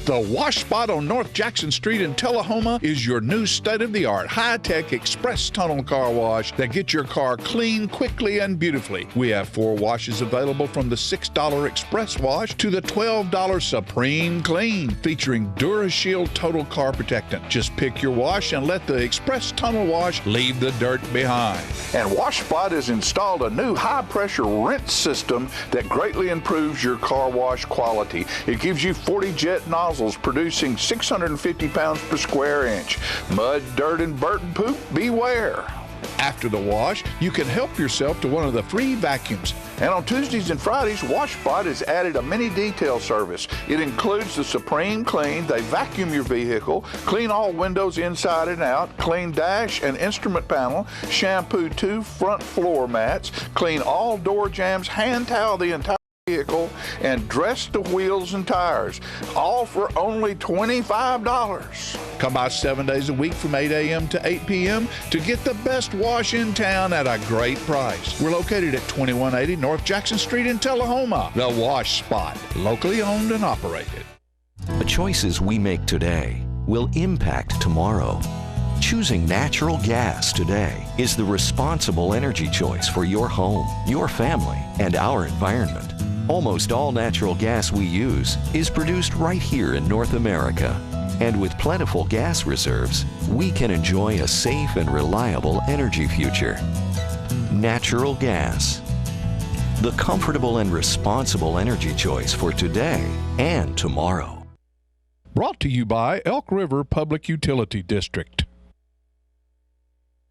The Wash Spot on North Jackson Street in Tullahoma is your new state-of-the-art, high-tech express tunnel car wash that gets your car clean quickly and beautifully. We have 4 washes available, from the $6 Express Wash to the $12 Supreme Clean, featuring DuraShield Total Car Protectant. Just pick your wash and let the Express Tunnel Wash leave the dirt behind. And Wash Spot has installed a new high-pressure rinse system that greatly improves your car wash quality. It gives you 40 jet nozzles producing 650 pounds per square inch. Mud, dirt, and burnt poop, beware. After the wash, you can help yourself to one of the free vacuums. And on Tuesdays and Fridays, Wash Spot has added a mini detail service. It includes the Supreme Clean. They vacuum your vehicle, clean all windows inside and out, clean dash and instrument panel, shampoo 2 front floor mats, clean all door jambs, hand towel the entire vehicle, and dress the wheels and tires, all for only $25. Come by 7 days a week from 8 a.m. to 8 p.m. to get the best wash in town at a great price. We're located at 2180 North Jackson Street in Tullahoma. The Wash Spot, locally owned and operated. The choices we make today will impact tomorrow. Choosing natural gas today is the responsible energy choice for your home, your family, and our environment. Almost all natural gas we use is produced right here in North America. And with plentiful gas reserves, we can enjoy a safe and reliable energy future. Natural gas, the comfortable and responsible energy choice for today and tomorrow. Brought to you by Elk River Public Utility District.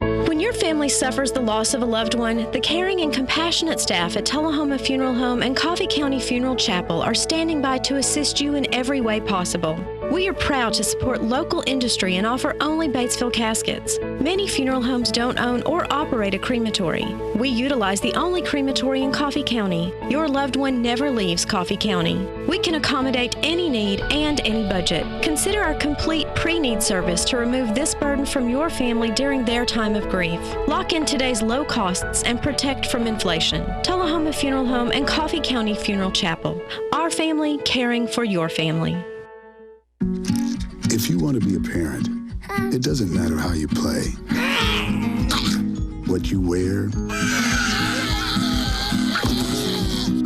When your family suffers the loss of a loved one, the caring and compassionate staff at Tullahoma Funeral Home and Coffee County Funeral Chapel are standing by to assist you in every way possible. We are proud to support local industry and offer only Batesville caskets. Many funeral homes don't own or operate a crematory. We utilize the only crematory in Coffee County. Your loved one never leaves Coffee County. We can accommodate any need and any budget. Consider our complete pre-need service to remove this burden from your family during their time of grief. Lock in today's low costs and protect from inflation. Tullahoma Funeral Home and Coffee County Funeral Chapel. Our family caring for your family. If you want to be a parent, it doesn't matter how you play, what you wear,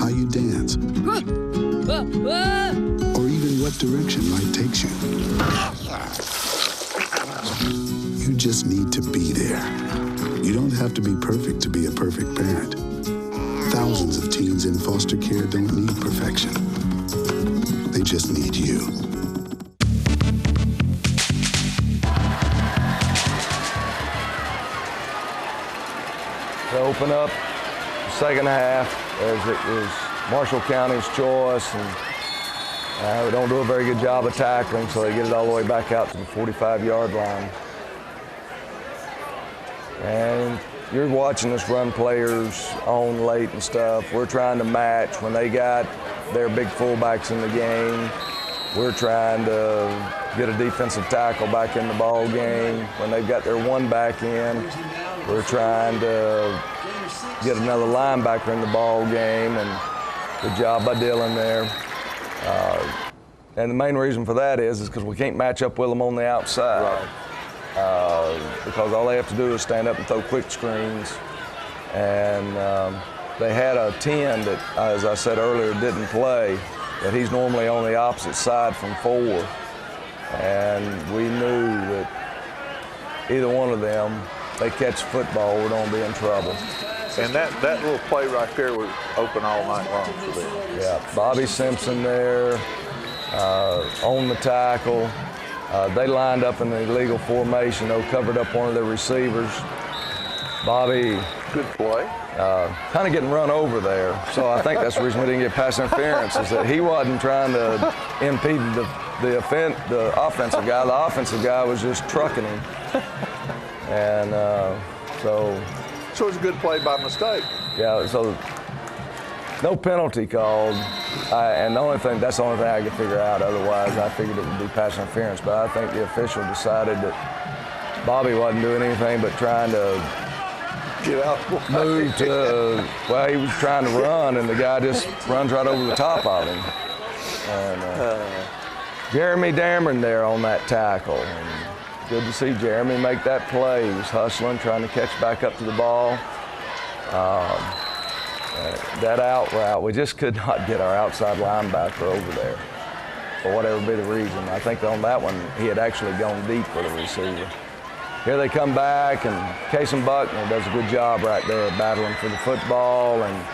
how you dance, or even what direction life takes you. You just need to be there. You don't have to be perfect to be a perfect parent. Thousands of teens in foster care don't need perfection. They just need you. To open up the second half, as it was Marshall County's choice, and we don't do a very good job of tackling, so they get it all the way back out to the 45-yard line. And you're watching us run players on late and stuff. We're trying to match when they got their big fullbacks in the game. We're trying to get a defensive tackle back in the ball game. When they've got their one back in, we're trying to get another linebacker in the ball game, and good job by Dylan there. And the main reason for that is because we can't match up with them on the outside. Because all they have to do is stand up and throw quick screens. And they had a 10 that, as I said earlier, didn't play, but he's normally on the opposite side from 4. And we knew that either one of them, they catch football, we're going to be in trouble. And that little play right there was open all night long for them. Yeah, Bobby Simpson there on the tackle. They lined up in the illegal formation, covered up one of their receivers. Bobby, good play. Kind of getting run over there. So I think that's the reason we didn't get pass interference, is that he wasn't trying to impede the offensive guy. The offensive guy was just trucking him. And so it's a good play by mistake. Yeah, so no penalty called. And that's the only thing I could figure out. Otherwise, I figured it would be pass interference. But I think the official decided that Bobby wasn't doing anything but trying to get out, move to, well, he was trying to run, and the guy just runs right over the top of him. And Jeremy Dameron there on that tackle. And good to see Jeremy make that play. He was hustling, trying to catch back up to the ball. That out route, we just could not get our outside linebacker over there for whatever be the reason. I think on that one, he had actually gone deep for the receiver. Here they come back, and Casey Buckner does a good job right there battling for the football, and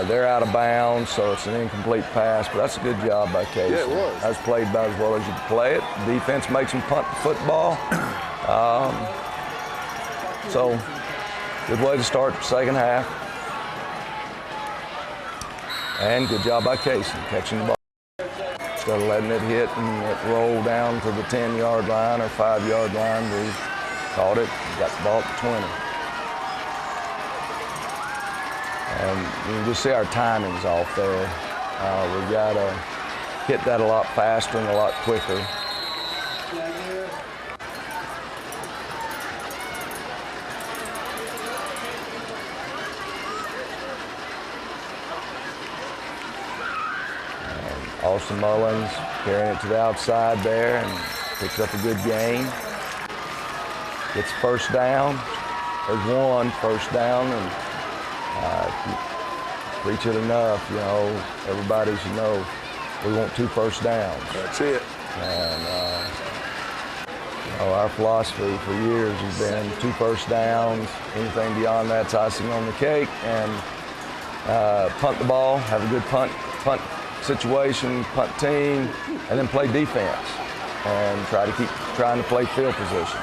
they're out of bounds, so it's an incomplete pass, but that's a good job by Casey. Yeah, it was. That's played about as well as you can play it. Defense makes them punt the football. So, good way to start the second half. And good job by Casey catching the ball. Instead of letting it hit and it roll down to the 10-yard line or 5-yard line, we caught it, got the ball at the 20. And you can just see our timing's off there. We got to hit that a lot faster and a lot quicker. Austin Mullins carrying it to the outside there and picks up a good gain. Gets first down. There's one first down, and if you preach it enough, you know, everybody should know we want 2 first downs. That's it. And you know, our philosophy for years has been 2 first downs. Anything beyond that's icing on the cake, and punt the ball, have a good punt situation, punt team, and then play defense and try to keep trying to play field position.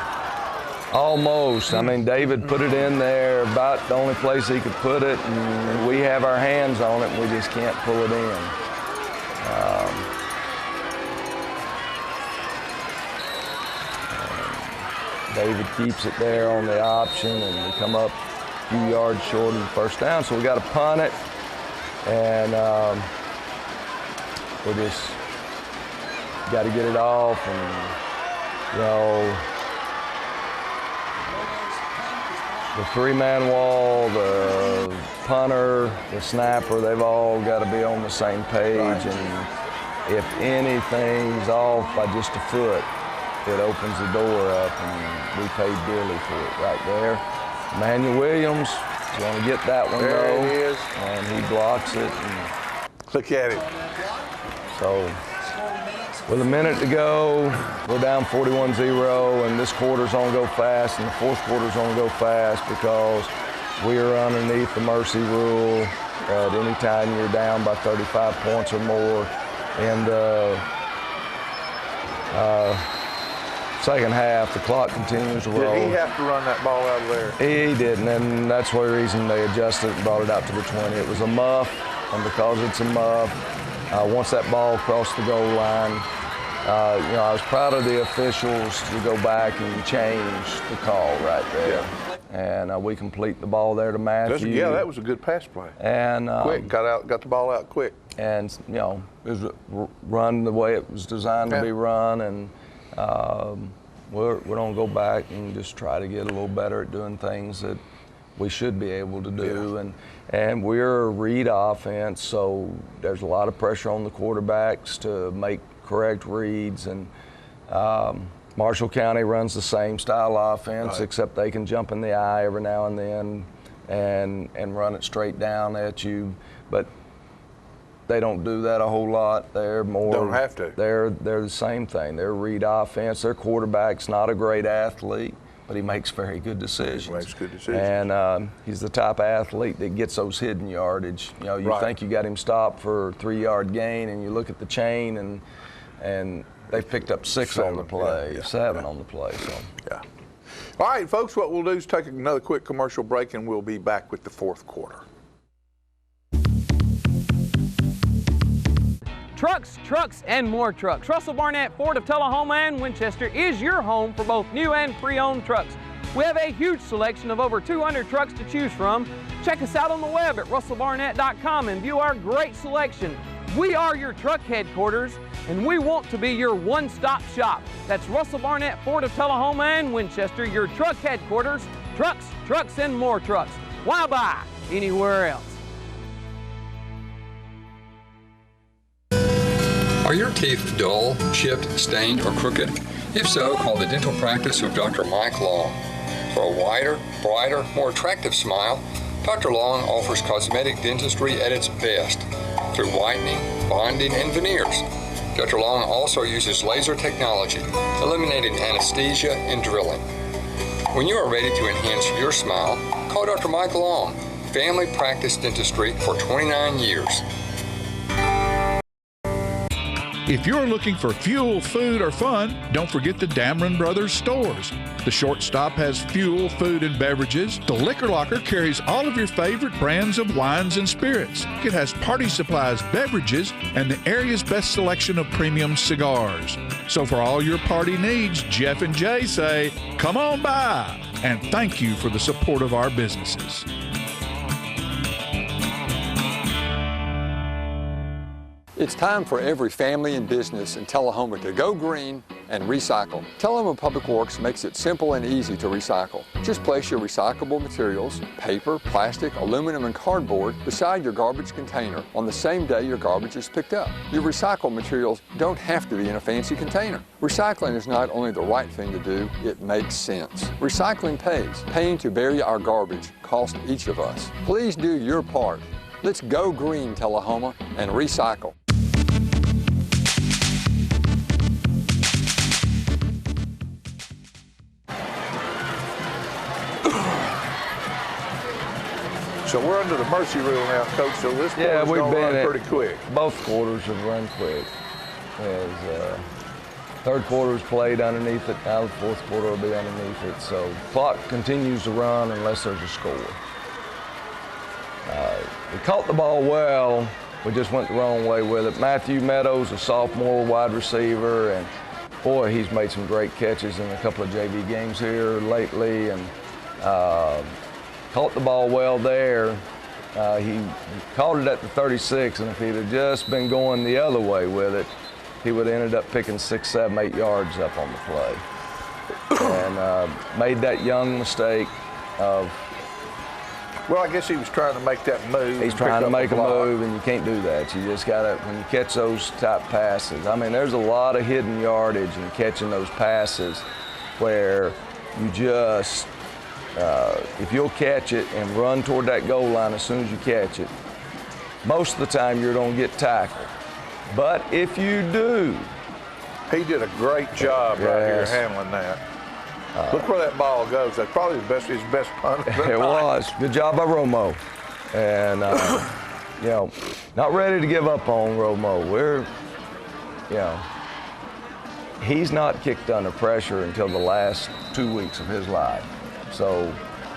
Almost. I mean, David put it in there about the only place he could put it, and we have our hands on it, and we just can't pull it in. David keeps it there on the option, and we come up a few yards short of the first down, so we got to punt it, and we just got to get it off, and, you know, the 3-man wall, the punter, the snapper, they've all got to be on the same page, and if anything's off by just a foot, it opens the door up, and we paid dearly for it right there. Emmanuel Williams is going to get that one, there though, it is. and he blocks it. And look at it. So, with a minute to go, we're down 41-0, and this quarter's going to go fast, and the fourth quarter's going to go fast because we are underneath the mercy rule at any time you're down by 35 points or more. In the second half, the clock continues to roll. Did he have to run that ball out of there? He didn't, and that's the reason they adjusted it and brought it out to the 20. It was a muff, and because it's a muff, once that ball crossed the goal line, you know, I was proud of the officials to go back and change the call right there. Yeah. And we complete the ball there to Matthew. Yeah, that was a good pass play. And quick, got the ball out quick. And, you know, it was run the way it was designed to be run, and we're going to go back and just try to get a little better at doing things that we should be able to do. Yeah. And we're a read offense, so there's a lot of pressure on the quarterbacks to make correct reads. And Marshall County runs the same style offense, except they can jump in the eye every now and then and run it straight down at you. But they don't do that a whole lot. They're more. Don't have to. They're the same thing. They're read offense. Their quarterback's not a great athlete, but he makes very good decisions. He makes good decisions. And he's the type of athlete that gets those hidden yardage. You know, you think you got him stopped for a 3-yard gain, and you look at the chain, and they've picked up 6 on the play, 7 on the play. So. Yeah. All right, folks, what we'll do is take another quick commercial break, and we'll be back with the fourth quarter. Trucks, and more trucks. Russell Barnett Ford of Tullahoma and Winchester is your home for both new and pre-owned trucks. We have a huge selection of over 200 trucks to choose from. Check us out on the web at russellbarnett.com and view our great selection. We are your truck headquarters, and we want to be your one-stop shop. That's Russell Barnett Ford of Tullahoma and Winchester, your truck headquarters. Trucks, and more trucks. Why buy anywhere else? Are your teeth dull, chipped, stained, or crooked? If so, call the dental practice of Dr. Mike Long. For a wider, brighter, more attractive smile, Dr. Long offers cosmetic dentistry at its best through whitening, bonding, and veneers. Dr. Long also uses laser technology, eliminating anesthesia and drilling. When you are ready to enhance your smile, call Dr. Mike Long, Family Practice Dentistry for 29 years. If you're looking for fuel, food, or fun, don't forget the Dameron Brothers stores. The Shortstop has fuel, food, and beverages. The Liquor Locker carries all of your favorite brands of wines and spirits. It has party supplies, beverages, and the area's best selection of premium cigars. So for all your party needs, Jeff and Jay say, come on by, and thank you for the support of our businesses. It's time for every family and business in Tullahoma to go green and recycle. Tullahoma Public Works makes it simple and easy to recycle. Just place your recyclable materials, paper, plastic, aluminum, and cardboard beside your garbage container on the same day your garbage is picked up. Your recycled materials don't have to be in a fancy container. Recycling is not only the right thing to do, it makes sense. Recycling pays. Paying to bury our garbage costs each of us. Please do your part. Let's go green, Tullahoma, and recycle. So we're under the mercy rule now, Coach, so this quarter's we've going to been run pretty quick. Both quarters have run quick. As third quarter was played underneath it, now the fourth quarter will be underneath it. So the clock continues to run unless there's a score. We caught the ball well, we just went the wrong way with it. Matthew Meadows, a sophomore wide receiver, and boy, he's made some great catches in a couple of JV games here lately, and caught the ball well there. He caught it at the 36, and if he'd have just been going the other way with it, he would have ended up picking 6, 7, 8 yards up on the play. And made that young mistake of, well, I guess he was trying to make that move. He's trying to make a move, and you can't do that. You just got to, when you catch those type passes, I mean, there's a lot of hidden yardage in catching those passes where you just, if you'll catch it and run toward that goal line as soon as you catch it, most of the time you're going to get tackled. But if you do. He did a great job right here handling that. Look where that ball goes. That's probably his best punt. It was. Good job by Romo. And, you know, not ready to give up on Romo. We're, you know, he's not kicked under pressure until the last 2 weeks of his life. So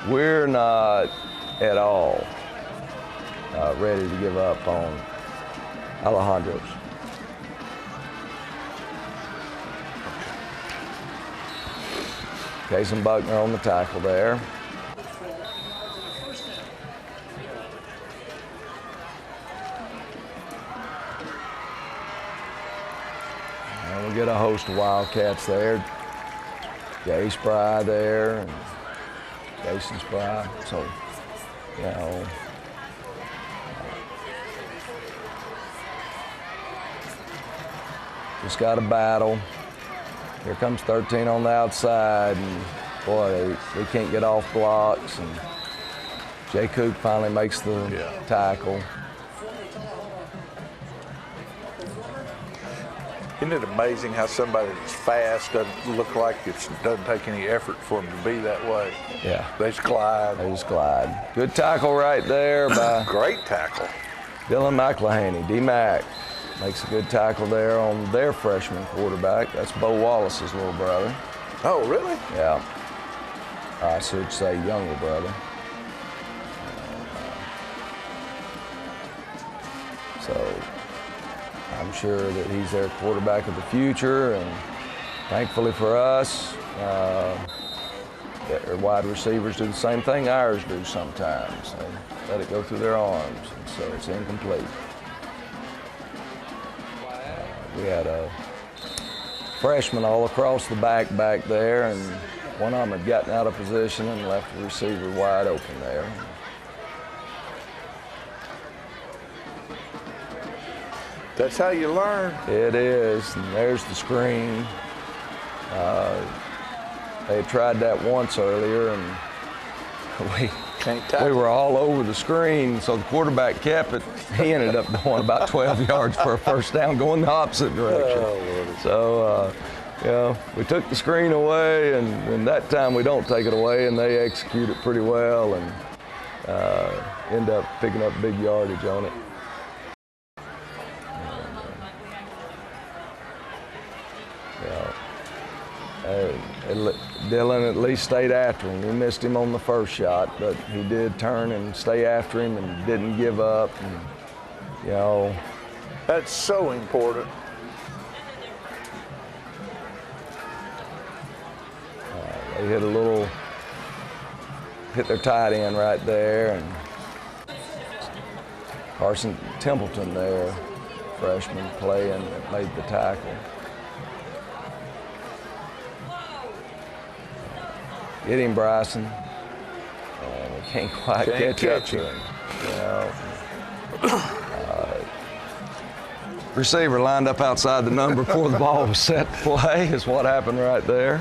we're not at all ready to give up on Alejandro's. Jason Buckner on the tackle there. And we get a host of Wildcats there. Jay Spry there, and Jason Spry. So, you know, just got a battle. Here comes 13 on the outside, and boy, they can't get off blocks, and Jay Cook finally makes the tackle. Isn't it amazing how somebody that's fast doesn't look like it doesn't take any effort for them to be that way? Yeah. They just glide. They just glide. Good tackle right there by great tackle. Dylan McElhaney, D-Mac. Makes a good tackle there on their freshman quarterback. That's Bo Wallace's little brother. Oh, really? Yeah. I should say younger brother. So I'm sure that he's their quarterback of the future, and thankfully for us, their wide receivers do the same thing ours do sometimes. They let it go through their arms, and so it's incomplete. We had a freshman all across the back there, and one of them had gotten out of position and left the receiver wide open there. That's how you learn. It is. And there's the screen. They tried that once earlier, and we were all over the screen, so the quarterback kept it. He ended up going about 12 yards for a first down, going the opposite direction. So, we took the screen away, and that time we don't take it away, and they execute it pretty well and end up picking up big yardage on it. Dylan at least stayed after him. We missed him on the first shot, but he did turn and stay after him and didn't give up. And, that's so important. They hit their tight end right there, and Carson Templeton there, freshman playing, made the tackle. Get him, Bryson. We can't quite catch him. Receiver lined up outside the number before the ball was set to play is what happened right there.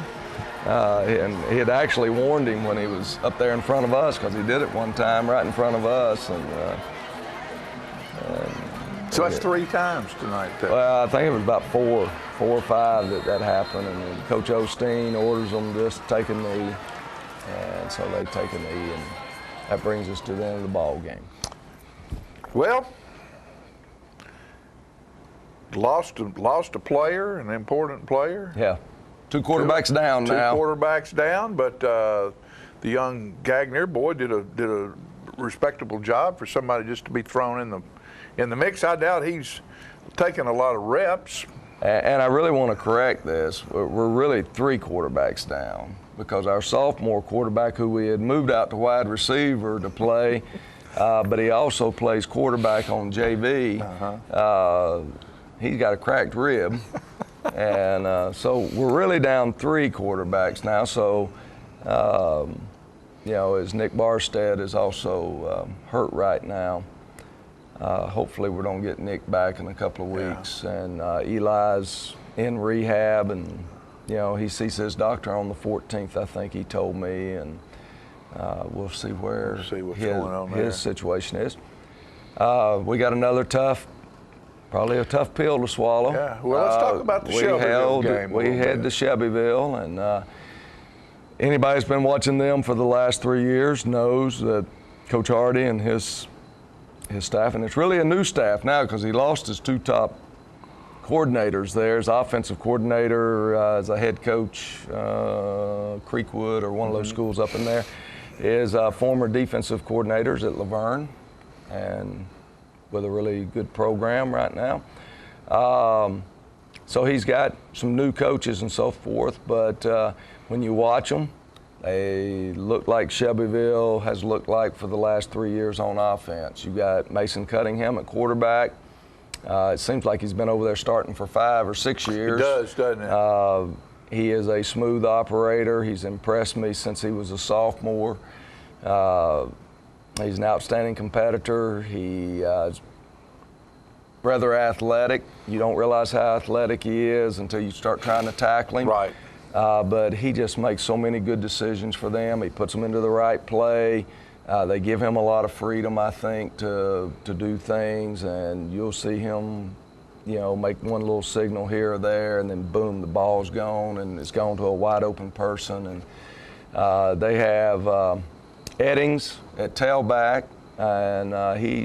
And he had actually warned him when he was up there in front of us, because he did it one time right in front of us. So that's 3 times tonight, though. Well, I think it was about 4 or 5 that happened, and then Coach Osteen orders them just to take a knee, and so they take a knee, and that brings us to the end of the ball game. Well, lost a player, an important player. Yeah, 2 quarterbacks down now. 2 quarterbacks down, but the young Gagner boy did a respectable job for somebody just to be thrown in the mix. I doubt he's taken a lot of reps. And I really want to correct this. We're really 3 quarterbacks down, because our sophomore quarterback, who we had moved out to wide receiver to play, but he also plays quarterback on JV. He's got a cracked rib. And so we're really down 3 quarterbacks now. So, as Nick Barstead is also hurt right now. Hopefully we don't get Nick back in a couple of weeks. And Eli's in rehab, and he sees his doctor on the 14th, I think he told me, and we'll see where his situation is. We got another probably a tough pill to swallow. Yeah. Well, let's talk about the Shelbyville game. We had the Shelbyville, and anybody who's been watching them for the last 3 years knows that Coach Hardy and his staff, and it's really a new staff now, because he lost his 2 top coordinators there. His offensive coordinator as a head coach, Creekwood or one of those schools up in there, is former defensive coordinators at Laverne, and with a really good program right now. So he's got some new coaches and so forth, but when you watch them, they look like Shelbyville has looked like for the last 3 years on offense. You got Mason Cunningham at quarterback. It seems like he's been over there starting for 5 or 6 years. He does, doesn't he? He is a smooth operator. He's impressed me since he was a sophomore. He's an outstanding competitor. He is rather athletic. You don't realize how athletic he is until you start trying to tackle him. Right. But he just makes so many good decisions for them. He puts them into the right play. They give him a lot of freedom, I think, to do things, and you'll see him, make one little signal here or there, and then boom, the ball's gone, and it's gone to a wide open person. And they have Eddings at tailback, and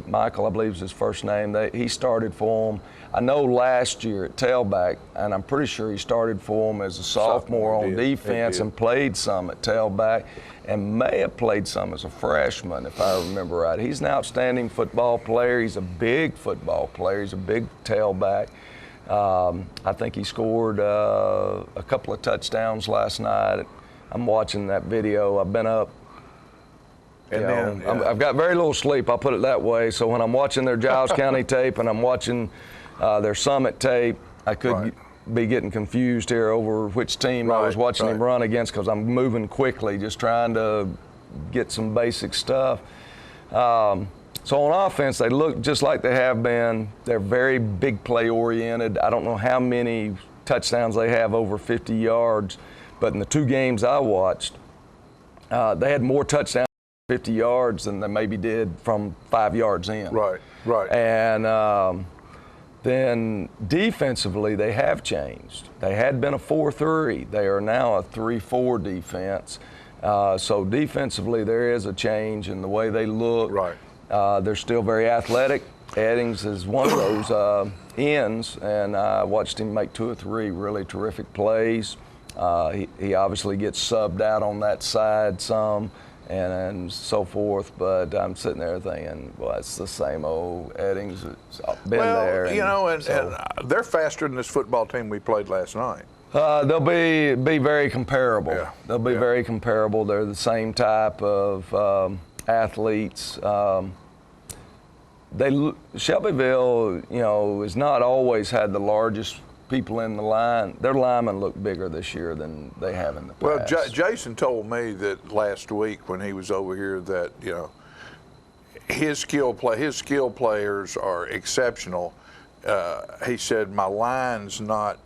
Michael, I believe is his first name. He started for him. I know last year at tailback, and I'm pretty sure he started for him as a sophomore on defense and played some at tailback, and may have played some as a freshman, if I remember right. He's an outstanding football player. He's a big football player. He's a big tailback. I think he scored a couple of touchdowns last night. I'm watching that video. I've been up. I've got very little sleep, I'll put it that way. So when I'm watching their Giles County tape and I'm watching their Summit tape, I could be getting confused here over which team I was watching him run against, because I'm moving quickly, just trying to get some basic stuff. So So on offense, they look just like they have been. They're very big play oriented. I don't know how many touchdowns they have over 50 yards, but in the 2 games I watched, they had more touchdowns 50 yards than they maybe did from 5 yards in. Right. And then defensively, they have changed. They had been a 4-3. They are now a 3-4 defense. So defensively, there is a change in the way they look. Right. They're still very athletic. Eddings is one of those ends, and I watched him make 2 or 3 really terrific plays. He obviously gets subbed out on that side some and so forth, but I'm sitting there thinking, well, it's the same old Eddings. It's been there. And they're faster than this football team we played last night. They'll be very comparable. Yeah. They'll be very comparable. They're the same type of athletes. Shelbyville, has not always had the largest people in the line. Their linemen look bigger this year than they have in the past. Well, Jason told me that last week when he was over here that his skill players are exceptional. He said my line's not.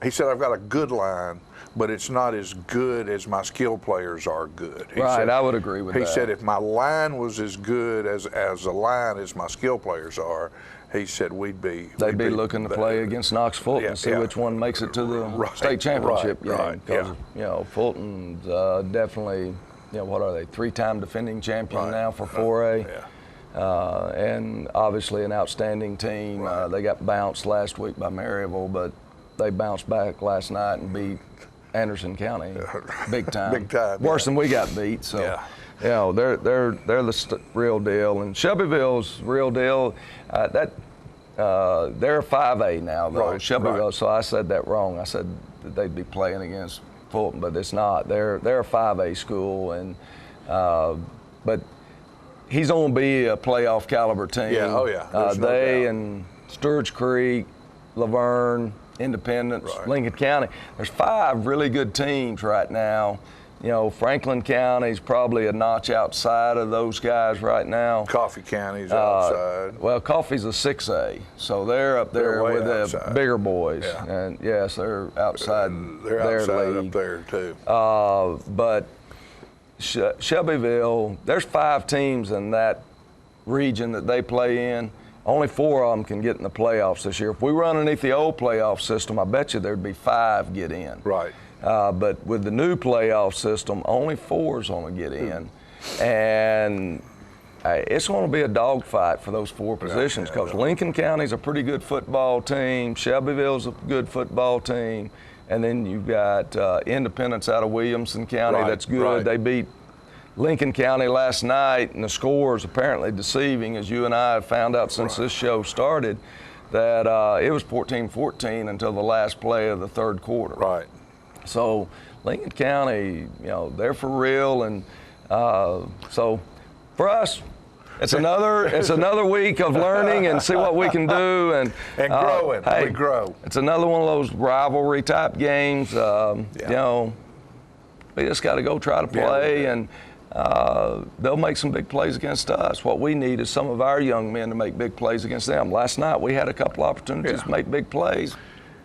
He said I've got a good line, but it's not as good as my skill players are good. He Right, said, I would agree with that. He said if my line was as good as a line as my skill players are, he said they'd be looking to play against Knox Fulton and see which one makes it to the state championship game. Because Fulton's definitely, what are they, 3-time defending champion now for 4A. And obviously an outstanding team. They got bounced last week by Maryville, but they bounced back last night and beat Anderson County big time. Big time. Worse than we got beat. So, they're the real deal. And Shelbyville's real deal. They're 5A now, though. Right, Shelbyville. right. So I said that wrong. I said that they'd be playing against Fulton, but it's not. They're a 5A school, and but he's going to be a playoff caliber team. Yeah. Oh yeah. There's no They doubt. and Sturge Creek, Laverne, Independence, Lincoln County. There's 5 really good teams right now. Franklin County's probably a notch outside of those guys right now. Coffee County's outside. Well, Coffee's a 6A, so they're up there with the bigger boys. Yeah. And yes, they're outside They're their outside league. up there too. But Shelbyville, there's 5 teams in that region that they play in. Only 4 of them can get in the playoffs this year. If we were underneath the old playoff system, I bet you there'd be 5 get in. Right. But with the new playoff system, only 4's going to get in. And it's going to be a dogfight for those 4 positions because Lincoln County's a pretty good football team. Shelbyville's a good football team. And then you've got Independence out of Williamson County that's good. Right. They beat Lincoln County last night, and the score is apparently deceiving, as you and I have found out since this show started, that it was 14-14 until the last play of the 3rd quarter. Right. So Lincoln County, they're for real, and so for us, it's another week of learning and see what we can do and growing. Hey, we grow. It's another one of those rivalry type games. We just got to go try to play and. They'll make some big plays against us. What we need is some of our young men to make big plays against them. Last night we had a couple opportunities to make big plays.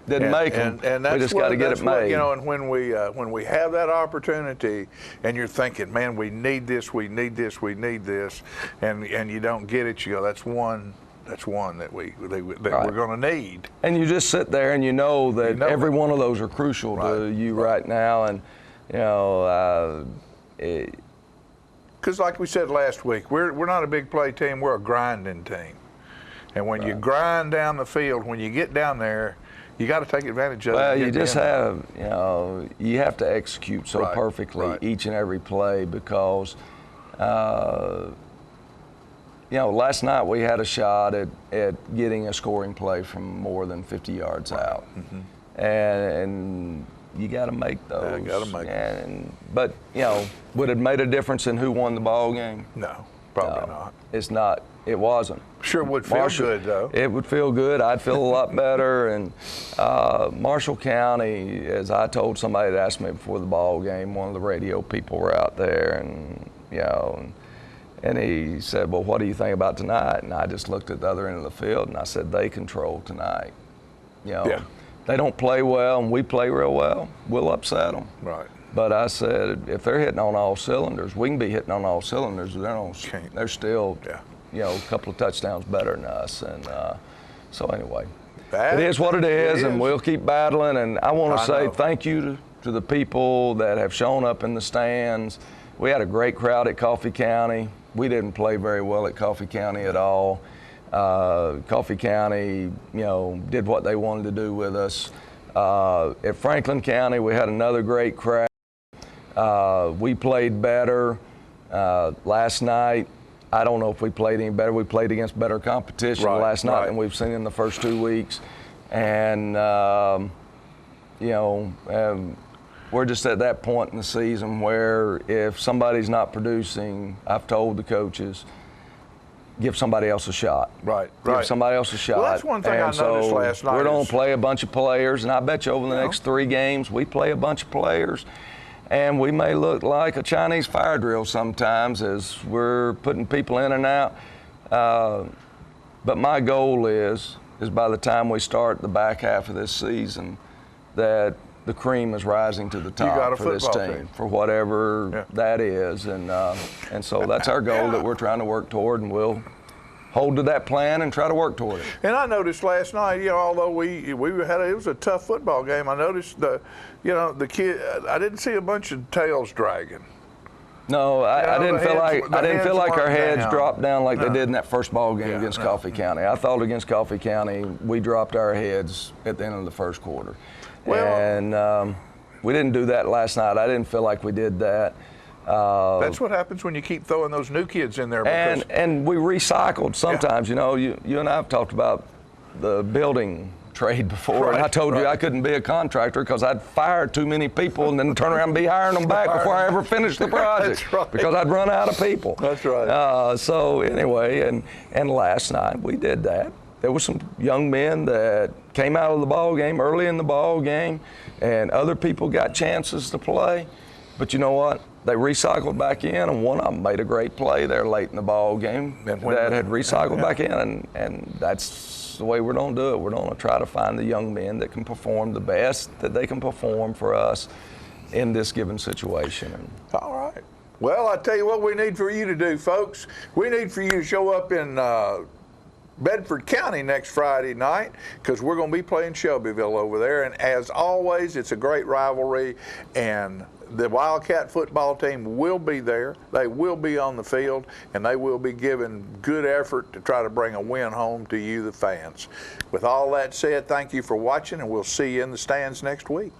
Didn't make them. And we just got to get it made. And when we have that opportunity, and you're thinking, man, we need this, and you don't get it, you go, that's one that we're going to need. And you just sit there and you know that every one of those are crucial to you right now, and because like we said last week, we're not a big play team, we're a grinding team. And when you grind down the field, when you get down there, you got to take advantage of it. Well, you just have, you have to execute so perfectly each and every play because, last night we had a shot at getting a scoring play from more than 50 yards out. Mm-hmm. And you got to make those. Yeah, got to make them. But, would it have made a difference in who won the ball game? No, probably not. It's not. It wasn't. Sure would feel good, though. It would feel good. I'd feel a lot better. And Marshall County, as I told somebody that asked me before the ball game, one of the radio people were out there, and And he said, well, what do you think about tonight? And I just looked at the other end of the field and I said, they control tonight. You know, they don't play well and we play real well, we'll upset them. Right. But I said, if they're hitting on all cylinders, we can be hitting on all cylinders. They're still, you know, a couple of touchdowns better than us. And so anyway, it is what it is, and we'll keep battling. And I want to say thank you to the people that have shown up in the stands. We had a great crowd at Coffee County. We didn't play very well at Coffee County at all. Coffee County, you know, did what they wanted to do with us. At Franklin County, we had another great crowd. We played better last night. I don't know if we played any better. We played against better competition last night than we've seen in the first 2 weeks. And, you know, we're just at that point in the season where if somebody's not producing, I've told the coaches, give somebody else a shot. Give somebody else a shot. Well, that's one thing I noticed last night. We're going to play a bunch of players, and I bet you over the next 3 games, we play a bunch of players. And we may look like a Chinese fire drill sometimes as we're putting people in and out. But my goal is by the time we start the back half of this season, that the cream is rising to the top for this team, for whatever that is. And so that's our goal that we're trying to work toward, and we'll hold to that plan and try to work toward it. And I noticed last night, you know, although we had it was a tough football game, I noticed the kid. I didn't see a bunch of tails dragging. No, I didn't feel like our heads dropped down like they did in that first ball game against Coffee County. I thought against Coffee County we dropped our heads at the end of the first quarter, and we didn't do that last night. I didn't feel like we did that. That's what happens when you keep throwing those new kids in there. And we recycled sometimes. You know, you and I have talked about the building trade before, and I told you I couldn't be a contractor because I'd fire too many people and then turn around and be hiring them back before I ever finished the project because I'd run out of people. That's right. So anyway, and last night we did that. There were some young men that came out of the ball game early in the ball game, and other people got chances to play. But you know what? They recycled back in, and one of them made a great play there late in the ball game that had recycled back in, and that's the way we're going to do it. We're going to try to find the young men that can perform the best that they can perform for us in this given situation. All right. Well, I tell you what we need for you to do, folks. We need for you to show up in Bedford County next Friday night because we're going to be playing Shelbyville over there. And as always, it's a great rivalry, and the Wildcat football team will be there. They will be on the field, and they will be giving good effort to try to bring a win home to you, the fans. With all that said, thank you for watching, and we'll see you in the stands next week.